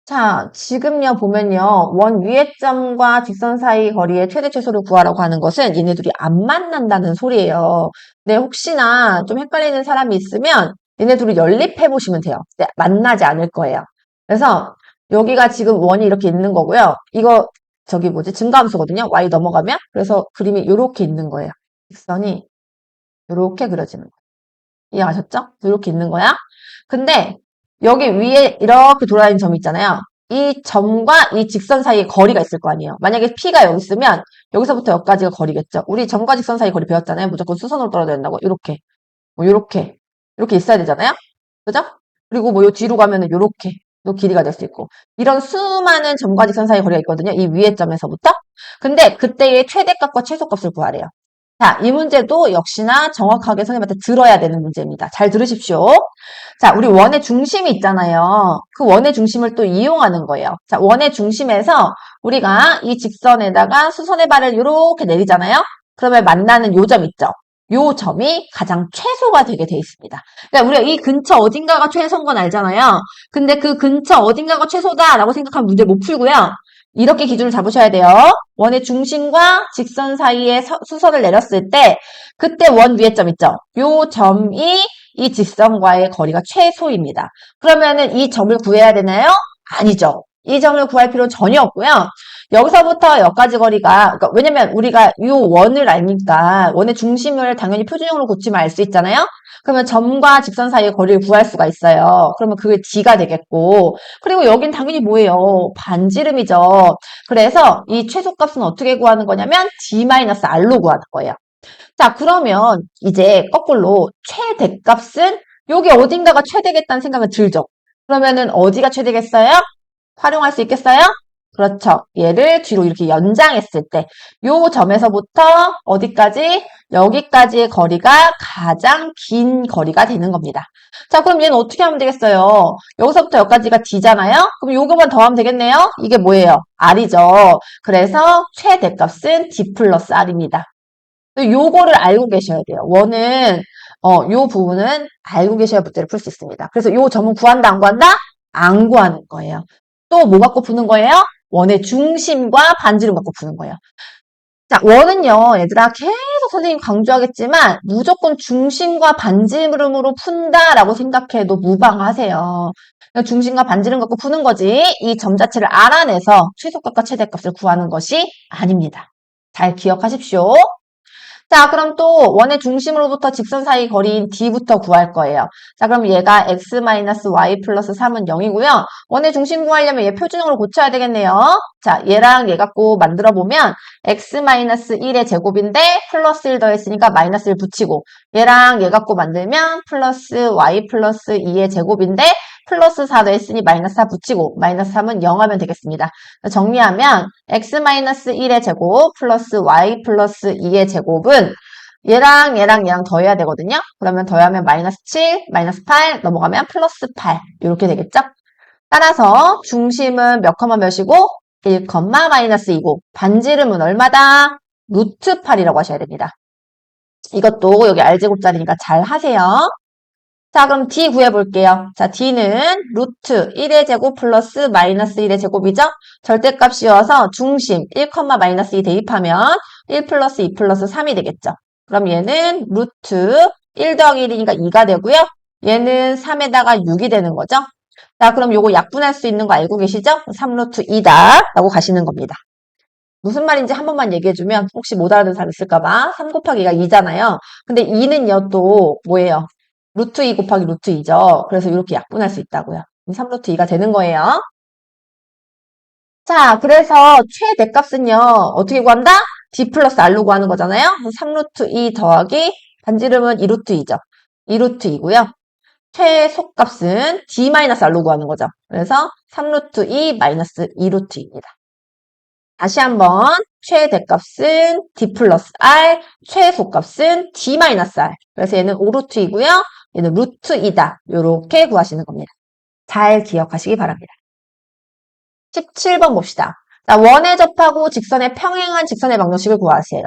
자, 지금요, 보면요. 원 위의 점과 직선 사이 거리의 최대 최소를 구하라고 하는 것은 얘네들이 안 만난다는 소리예요. 근데 혹시나 좀 헷갈리는 사람이 있으면 얘네 둘이 연립해 보시면 돼요. 근데 만나지 않을 거예요. 그래서 여기가 지금 원이 이렇게 있는 거고요. 이거 저기 뭐지? 증가함수거든요. y 넘어가면. 그래서 그림이 이렇게 있는 거예요. 직선이 이렇게 그려지는 거예요. 이해가셨죠? 이렇게 있는 거야. 근데 여기 위에 이렇게 돌아다니는 점이 있잖아요. 이 점과 이 직선 사이에 거리가 있을 거 아니에요. 만약에 P가 여기 있으면 여기서부터 여기까지가 거리겠죠. 우리 점과 직선 사이 거리 배웠잖아요. 무조건 수선으로 떨어져야 된다고. 이렇게, 뭐 이렇게 있어야 되잖아요. 그죠? 그리고 뭐 요 뒤로 가면은 요렇게 요 길이가 될 수 있고 이런 수많은 점과 직선 사이 거리가 있거든요. 이 위의 점에서부터. 근데 그때의 최대값과 최소값을 구하래요. 자, 이 문제도 역시나 정확하게 선생님한테 들어야 되는 문제입니다. 잘 들으십시오. 자, 우리 원의 중심이 있잖아요. 그 원의 중심을 또 이용하는 거예요. 자, 원의 중심에서 우리가 이 직선에다가 수선의 발을 이렇게 내리잖아요. 그러면 만나는 요 점 있죠. 요 점이 가장 최소가 되게 돼 있습니다. 그러니까 우리가 이 근처 어딘가가 최소인 건 알잖아요. 근데 그 근처 어딘가가 최소다라고 생각하면 문제 못 풀고요. 이렇게 기준을 잡으셔야 돼요. 원의 중심과 직선 사이에 수선을 내렸을 때 그때 원 위에 점 있죠? 요 점이 이 직선과의 거리가 최소입니다. 그러면은 이 점을 구해야 되나요? 아니죠. 이 점을 구할 필요는 전혀 없고요. 여기서부터 여기까지 거리가 그러니까 왜냐면 우리가 이 원을 아니까 원의 중심을 당연히 표준형으로 고치면 알 수 있잖아요. 그러면 점과 직선 사이의 거리를 구할 수가 있어요. 그러면 그게 D가 되겠고 그리고 여긴 당연히 뭐예요? 반지름이죠. 그래서 이 최소값은 어떻게 구하는 거냐면 D-R로 구하는 거예요. 자, 그러면 이제 거꾸로 최대값은 여기 어딘가가 최대겠다는 생각은 들죠. 그러면은 어디가 최대겠어요? 활용할 수 있겠어요? 그렇죠. 얘를 뒤로 이렇게 연장했을 때 요 점에서부터 어디까지? 여기까지의 거리가 가장 긴 거리가 되는 겁니다. 자, 그럼 얘는 어떻게 하면 되겠어요? 여기서부터 여기까지가 D잖아요? 그럼 요거만 더하면 되겠네요? 이게 뭐예요? R이죠. 그래서 최대값은 D 플러스 R입니다. 요거를 알고 계셔야 돼요. 원은 요 부분은 알고 계셔야 문제를 풀 수 있습니다. 그래서 요 점은 구한다 안 구한다? 안 구하는 거예요. 또 뭐 갖고 푸는 거예요? 원의 중심과 반지름 갖고 푸는 거예요. 자, 원은요, 얘들아, 계속 선생님 강조하겠지만, 무조건 중심과 반지름으로 푼다라고 생각해도 무방하세요. 그냥 중심과 반지름 갖고 푸는 거지, 이 점 자체를 알아내서 최소값과 최대값을 구하는 것이 아닙니다. 잘 기억하십시오. 자, 그럼 또 원의 중심으로부터 직선 사이 거리인 D부터 구할 거예요. 자, 그럼 얘가 x-y 플러스 3은 0이고요. 원의 중심 구하려면 얘 표준형으로 고쳐야 되겠네요. 자, 얘랑 얘 갖고 만들어 보면 x-1의 제곱인데 플러스 1 더했으니까 마이너스 1 붙이고 얘랑 얘 갖고 만들면 플러스 y 플러스 2의 제곱인데 플러스 4 더했으니 마이너스 4 붙이고 마이너스 3은 0 하면 되겠습니다. 정리하면 x-1의 제곱 플러스 y 플러스 2의 제곱은 얘랑 더해야 되거든요. 그러면 더하면 마이너스 7, 마이너스 8 넘어가면 플러스 8 이렇게 되겠죠? 따라서 중심은 몇 컴마 몇이고 1, 마이너스 2고 반지름은 얼마다? 루트 8이라고 하셔야 됩니다. 이것도 여기 R제곱자리니까 잘 하세요. 자, 그럼 D 구해볼게요. 자, D는 루트 1의 제곱 플러스 마이너스 1의 제곱이죠? 절대값 씌워서 중심 1, 마이너스 2 대입하면 1 플러스 2 플러스 3이 되겠죠? 그럼 얘는 루트 1 더하기 1이니까 2가 되고요. 얘는 3에다가 6이 되는 거죠? 자, 그럼 요거 약분할 수 있는 거 알고 계시죠? 3루트 2다 라고 가시는 겁니다. 무슨 말인지 한 번만 얘기해주면 혹시 못 알아듣는 사람 있을까봐 3 곱하기 2가 2잖아요. 근데 2는요 또 뭐예요? 루트 2 곱하기 루트 2죠. 그래서 이렇게 약분할 수 있다고요. 3루트 2가 되는 거예요. 자, 그래서 최대값은요. 어떻게 구한다? D 플러스 R로 구하는 거잖아요. 3루트 2 더하기 반지름은 2루트 2죠. 2루트 2고요. 최소값은 D 마이너스 R로 구하는 거죠. 그래서 3루트 2 마이너스 2루트 2입니다. 다시 한번 최대값은 D 플러스 R, 최소값은 D 마이너스 R. 그래서 얘는 5루트이고요. 얘는 루트 2다. 이렇게 구하시는 겁니다. 잘 기억하시기 바랍니다. 17번 봅시다. 자, 원에 접하고 직선에 평행한 직선의 방정식을 구하세요.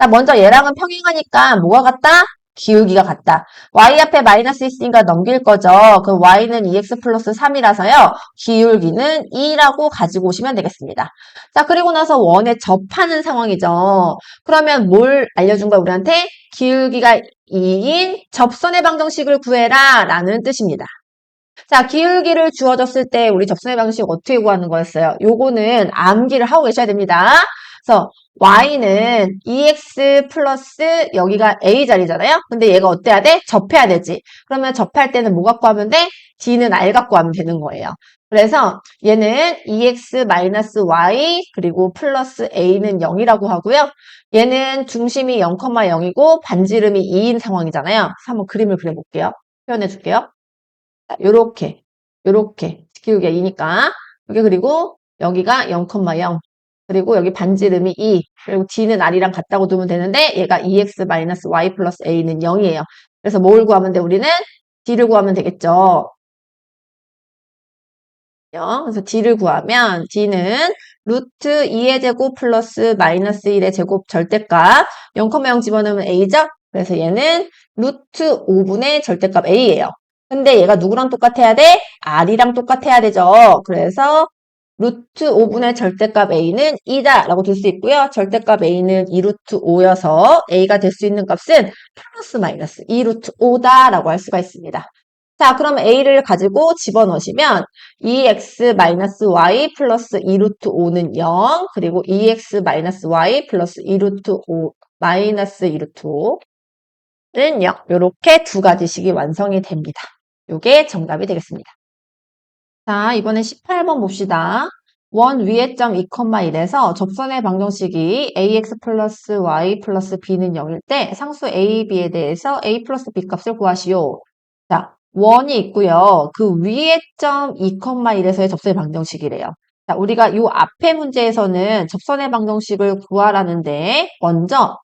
자, 먼저 얘랑은 평행하니까 뭐가 같다? 기울기가 같다. y 앞에 마이너스 있으니까 넘길 거죠. 그럼 y는 2x 플러스 3이라서요. 기울기는 2라고 가지고 오시면 되겠습니다. 자, 그리고 나서 원에 접하는 상황이죠. 그러면 뭘 알려준 거야, 우리한테? 기울기가 2인 접선의 방정식을 구해라 라는 뜻입니다. 자, 기울기를 주어졌을 때 우리 접선의 방식 어떻게 구하는 거였어요? 요거는 암기를 하고 계셔야 됩니다. 그래서 y는 2x 플러스 여기가 a 자리잖아요. 근데 얘가 어때야 돼? 접해야 되지. 그러면 접할 때는 뭐 갖고 하면 돼? d는 r 갖고 하면 되는 거예요. 그래서 얘는 2x 마이너스 y 그리고 플러스 a는 0이라고 하고요. 얘는 중심이 0,0이고 반지름이 2인 상황이잖아요. 그래서 한번 그림을 그려볼게요. 표현해 줄게요. 요렇게 기울기가 2니까 여기 그리고 여기가 0,0 그리고 여기 반지름이 2 그리고 d는 r이랑 같다고 두면 되는데 얘가 2x-y 플러스 a는 0이에요. 그래서 뭘 구하면 돼? 우리는 d를 구하면 되겠죠. 그래서 d를 구하면 d는 루트 2의 제곱 플러스 마이너스 1의 제곱 절대값 0,0 집어넣으면 a죠? 그래서 얘는 루트 5분의 절대값 a예요. 근데 얘가 누구랑 똑같아야 돼? r이랑 똑같아야 되죠. 그래서 루트 5분의 절대값 a는 2다 라고 둘 수 있고요. 절대값 a는 2루트 5여서 a가 될 수 있는 값은 플러스 마이너스 2루트 5다 라고 할 수가 있습니다. 자, 그럼 a를 가지고 집어넣으시면 2x-y 플러스 2루트 5는 0 그리고 2x-y 플러스 2루트 5 마이너스 2루트 5는 0 이렇게 두 가지식이 완성이 됩니다. 이게 정답이 되겠습니다. 자, 이번엔 18번 봅시다. 원 위의 점 2,1에서 접선의 방정식이 ax 플러스 y 플러스 b는 0일 때 상수 a, b에 대해서 a 플러스 b 값을 구하시오. 자, 원이 있고요. 그 위의 점 2,1에서의 접선의 방정식이래요. 자, 우리가 이 앞에 문제에서는 접선의 방정식을 구하라는데 먼저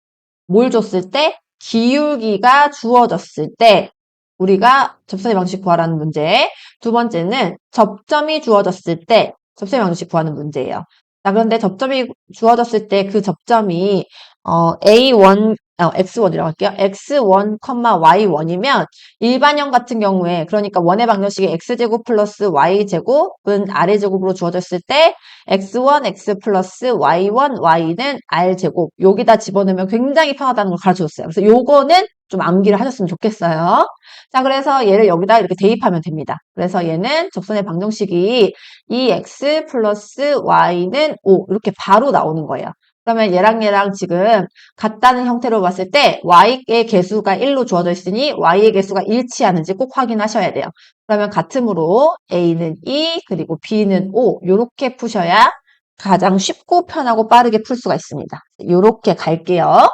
뭘 줬을 때? 기울기가 주어졌을 때 우리가 접선의 방정식 구하라는 문제. 두 번째는 접점이 주어졌을 때 접선의 방정식 구하는 문제예요. 자, 그런데 접점이 주어졌을 때 그 접점이 A1, X1이라고 할게요. X1, Y1이면 일반형 같은 경우에 그러니까 원의 방정식이 X제곱 플러스 Y제곱은 R의 제곱으로 주어졌을 때 X1, X 플러스 Y1, Y는 R제곱 여기다 집어넣으면 굉장히 편하다는 걸 가르쳐줬어요. 그래서 요거는 좀 암기를 하셨으면 좋겠어요. 자, 그래서 얘를 여기다 이렇게 대입하면 됩니다. 그래서 얘는 접선의 방정식이 2x 플러스 y는 5 이렇게 바로 나오는 거예요. 그러면 얘랑 지금 같다는 형태로 봤을 때 y의 개수가 1로 주어져 있으니 y의 개수가 일치하는지 꼭 확인하셔야 돼요. 그러면 같으므로 a는 2 그리고 b는 5 이렇게 푸셔야 가장 쉽고 편하고 빠르게 풀 수가 있습니다. 이렇게 갈게요.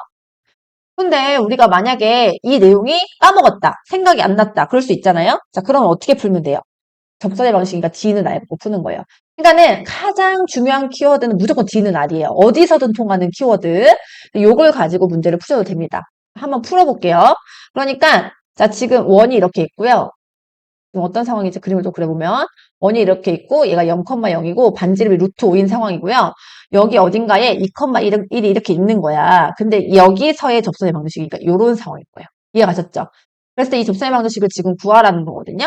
근데 우리가 만약에 이 내용이 까먹었다, 생각이 안 났다, 그럴 수 있잖아요? 자, 그러면 어떻게 풀면 돼요? 접선의 방식이니까 D는 알고 푸는 거예요. 그러니까는 가장 중요한 키워드는 무조건 D는 R이에요. 어디서든 통하는 키워드. 요걸 가지고 문제를 푸셔도 됩니다. 한번 풀어볼게요. 그러니까, 자, 지금 원이 이렇게 있고요. 지금 어떤 상황인지 그림을 좀 그려보면 원이 이렇게 있고 얘가 0,0이고 반지름이 루트 5인 상황이고요. 여기 어딘가에 2,1이 이렇게 있는 거야. 근데 여기서의 접선의 방식이니까 이런 상황일 거예요. 이해 가셨죠? 그래서 이 접선의 방정식을 지금 구하라는 거거든요.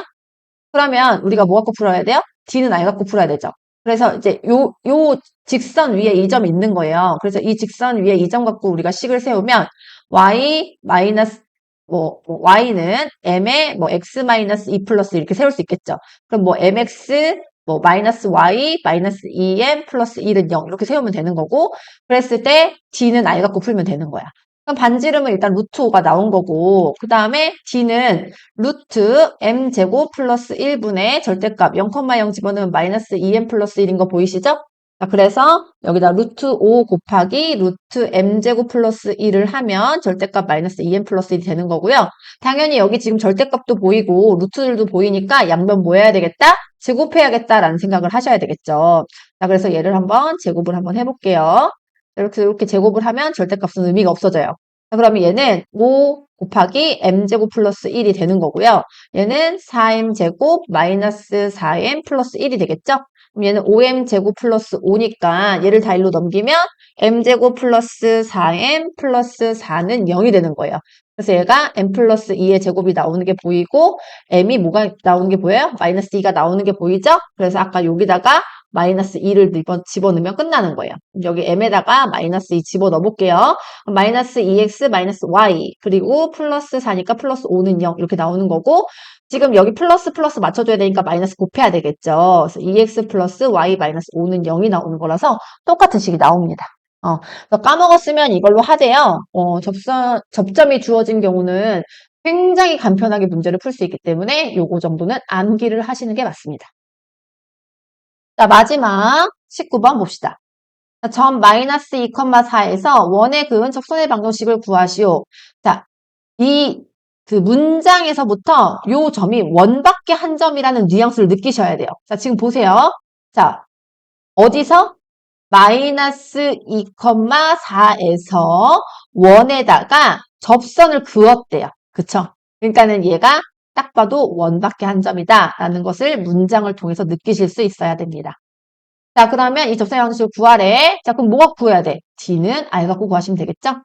그러면 우리가 뭐 갖고 풀어야 돼요? D는 I 갖고 풀어야 되죠. 그래서 이제 요 직선 위에 이 점이 있는 거예요. 그래서 이 직선 위에 이 점 갖고 우리가 식을 세우면 y 마이너스 y는 m에 뭐 x 마이너스 2 플러스 이렇게 세울 수 있겠죠. 그럼 뭐 mx 뭐 마이너스 y 마이너스 2m 플러스 1은 0 이렇게 세우면 되는 거고 그랬을 때 d는 I 갖고 풀면 되는 거야. 그럼 반지름은 일단 루트 5가 나온 거고 그 다음에 d는 루트 m제곱 플러스 1분의 절대값 0,0 집어넣으면 마이너스 2m 플러스 1인 거 보이시죠? 자, 그래서 여기다 루트 5 곱하기 루트 m제곱 플러스 1을 하면 절대값 마이너스 2m 플러스 1이 되는 거고요. 당연히 여기 지금 절대값도 보이고 루트들도 보이니까 양변 뭐 해야 되겠다? 제곱해야겠다라는 생각을 하셔야 되겠죠. 자, 그래서 얘를 한번 제곱을 한번 해볼게요. 이렇게 제곱을 하면 절대값은 의미가 없어져요. 자, 그러면 얘는 5 곱하기 m제곱 플러스 1이 되는 거고요. 얘는 4m제곱 마이너스 4m 플러스 1이 되겠죠? 그럼 얘는 5m제곱 플러스 5니까 얘를 다 1로 넘기면 m제곱 플러스 4m 플러스 4는 0이 되는 거예요. 그래서 얘가 m 플러스 2의 제곱이 나오는 게 보이고 m이 뭐가 나오는 게 보여요? 마이너스 2가 나오는 게 보이죠? 그래서 아까 여기다가 마이너스 2를 집어넣으면 끝나는 거예요. 여기 m에다가 마이너스 2 집어넣어 볼게요. 마이너스 2x 마이너스 y 그리고 플러스 4니까 플러스 5는 0 이렇게 나오는 거고 지금 여기 플러스 플러스 맞춰줘야 되니까 마이너스 곱해야 되겠죠. 그래서 2x 플러스 y 마이너스 5는 0이 나오는 거라서 똑같은 식이 나옵니다. 까먹었으면 이걸로 하재요. 접점이 주어진 경우는 굉장히 간편하게 문제를 풀 수 있기 때문에 요거 정도는 암기를 하시는 게 맞습니다. 자, 마지막 19번 봅시다. 점 마이너스 2,4에서 원에 그은 접선의 방정식을 구하시오. 자, 그 문장에서부터 요 점이 원밖에 한 점이라는 뉘앙스를 느끼셔야 돼요. 자, 지금 보세요. 자, 어디서? 마이너스 2,4에서 원에다가 접선을 그었대요. 그쵸? 그러니까는 얘가 딱 봐도 원밖에 한 점이다 라는 것을 문장을 통해서 느끼실 수 있어야 됩니다. 자, 그러면 이 접선의 방정식을 구하래. 자, 그럼 뭐가 구해야 돼? D는 I 갖고 구하시면 되겠죠?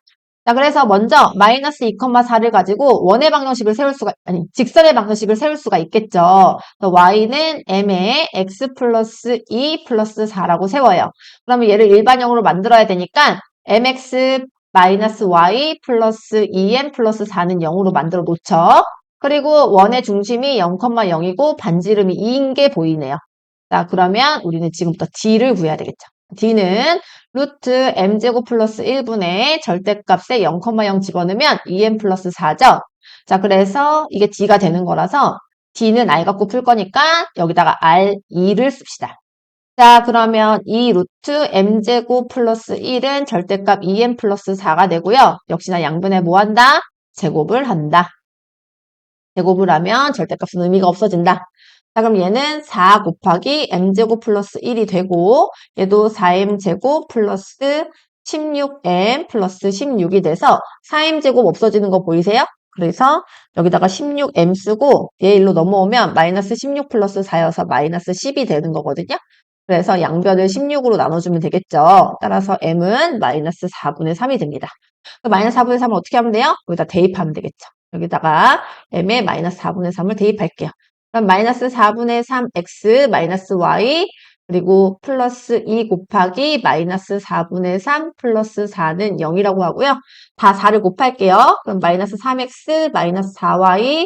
자, 그래서 먼저 마이너스 2,4를 가지고 원의 방정식을 세울 수가, 아니, 직선의 방정식을 세울 수가 있겠죠. y는 m에 x 플러스 2 플러스 4라고 세워요. 그러면 얘를 일반형으로 만들어야 되니까 mx 마이너스 y 플러스 2m 플러스 4는 0으로 만들어 놓죠. 그리고 원의 중심이 0,0이고 반지름이 2인 게 보이네요. 자, 그러면 우리는 지금부터 d를 구해야 되겠죠. d는 루트 m제곱 플러스 1분의 절대값에 0,0 집어넣으면 2m 플러스 4죠. 자, 그래서 이게 d가 되는 거라서 d는 I 갖고 풀 거니까 여기다가 R2를 씁시다. 자, 그러면 이 루트 m제곱 플러스 1은 절대값 2m 플러스 4가 되고요. 역시나 양변에 뭐 한다? 제곱을 한다. 제곱을 하면 절대값은 의미가 없어진다. 자, 그럼 얘는 4 곱하기 m제곱 플러스 1이 되고 얘도 4m제곱 플러스 16m 플러스 16이 돼서 4m제곱 없어지는 거 보이세요? 그래서 여기다가 16m 쓰고 얘 일로 넘어오면 마이너스 16 플러스 4여서 마이너스 10이 되는 거거든요. 그래서 양변을 16으로 나눠주면 되겠죠. 따라서 m은 마이너스 4분의 3이 됩니다. 마이너스 4분의 3을 어떻게 하면 돼요? 여기다 대입하면 되겠죠. 여기다가 m에 마이너스 4분의 3을 대입할게요. 그럼 마이너스 4분의 3x 마이너스 y 그리고 플러스 2 곱하기 마이너스 4분의 3 플러스 4는 0이라고 하고요. 다 4를 곱할게요. 그럼 마이너스 3x 마이너스 4y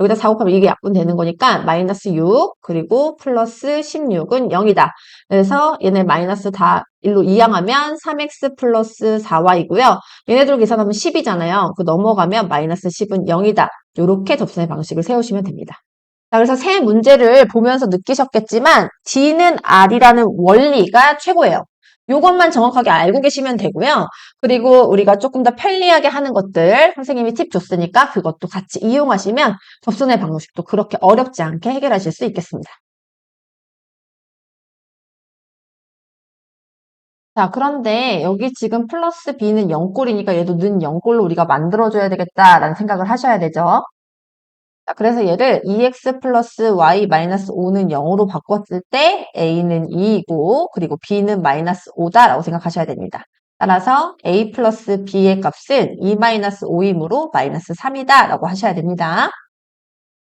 여기다 4 곱하면 이게 약분되는 거니까 마이너스 6 그리고 플러스 16은 0이다. 그래서 얘네 마이너스 다 1로 이항하면 3x 플러스 4y고요. 얘네들 계산하면 10이잖아요. 그 넘어가면 마이너스 10은 0이다. 이렇게 접선의 방식을 세우시면 됩니다. 자, 그래서 세 문제를 보면서 느끼셨겠지만 D는 R이라는 원리가 최고예요. 이것만 정확하게 알고 계시면 되고요. 그리고 우리가 조금 더 편리하게 하는 것들 선생님이 팁 줬으니까 그것도 같이 이용하시면 접선의 방식도 그렇게 어렵지 않게 해결하실 수 있겠습니다. 자, 그런데 여기 지금 플러스 B는 0꼴이니까 얘도 는 0꼴로 우리가 만들어줘야 되겠다라는 생각을 하셔야 되죠. 자, 그래서 얘를 2x 플러스 y 마이너스 5는 0으로 바꿨을 때 a는 2이고 그리고 b는 마이너스 5다라고 생각하셔야 됩니다. 따라서 a 플러스 b의 값은 2 마이너스 5이므로 마이너스 3이다 라고 하셔야 됩니다.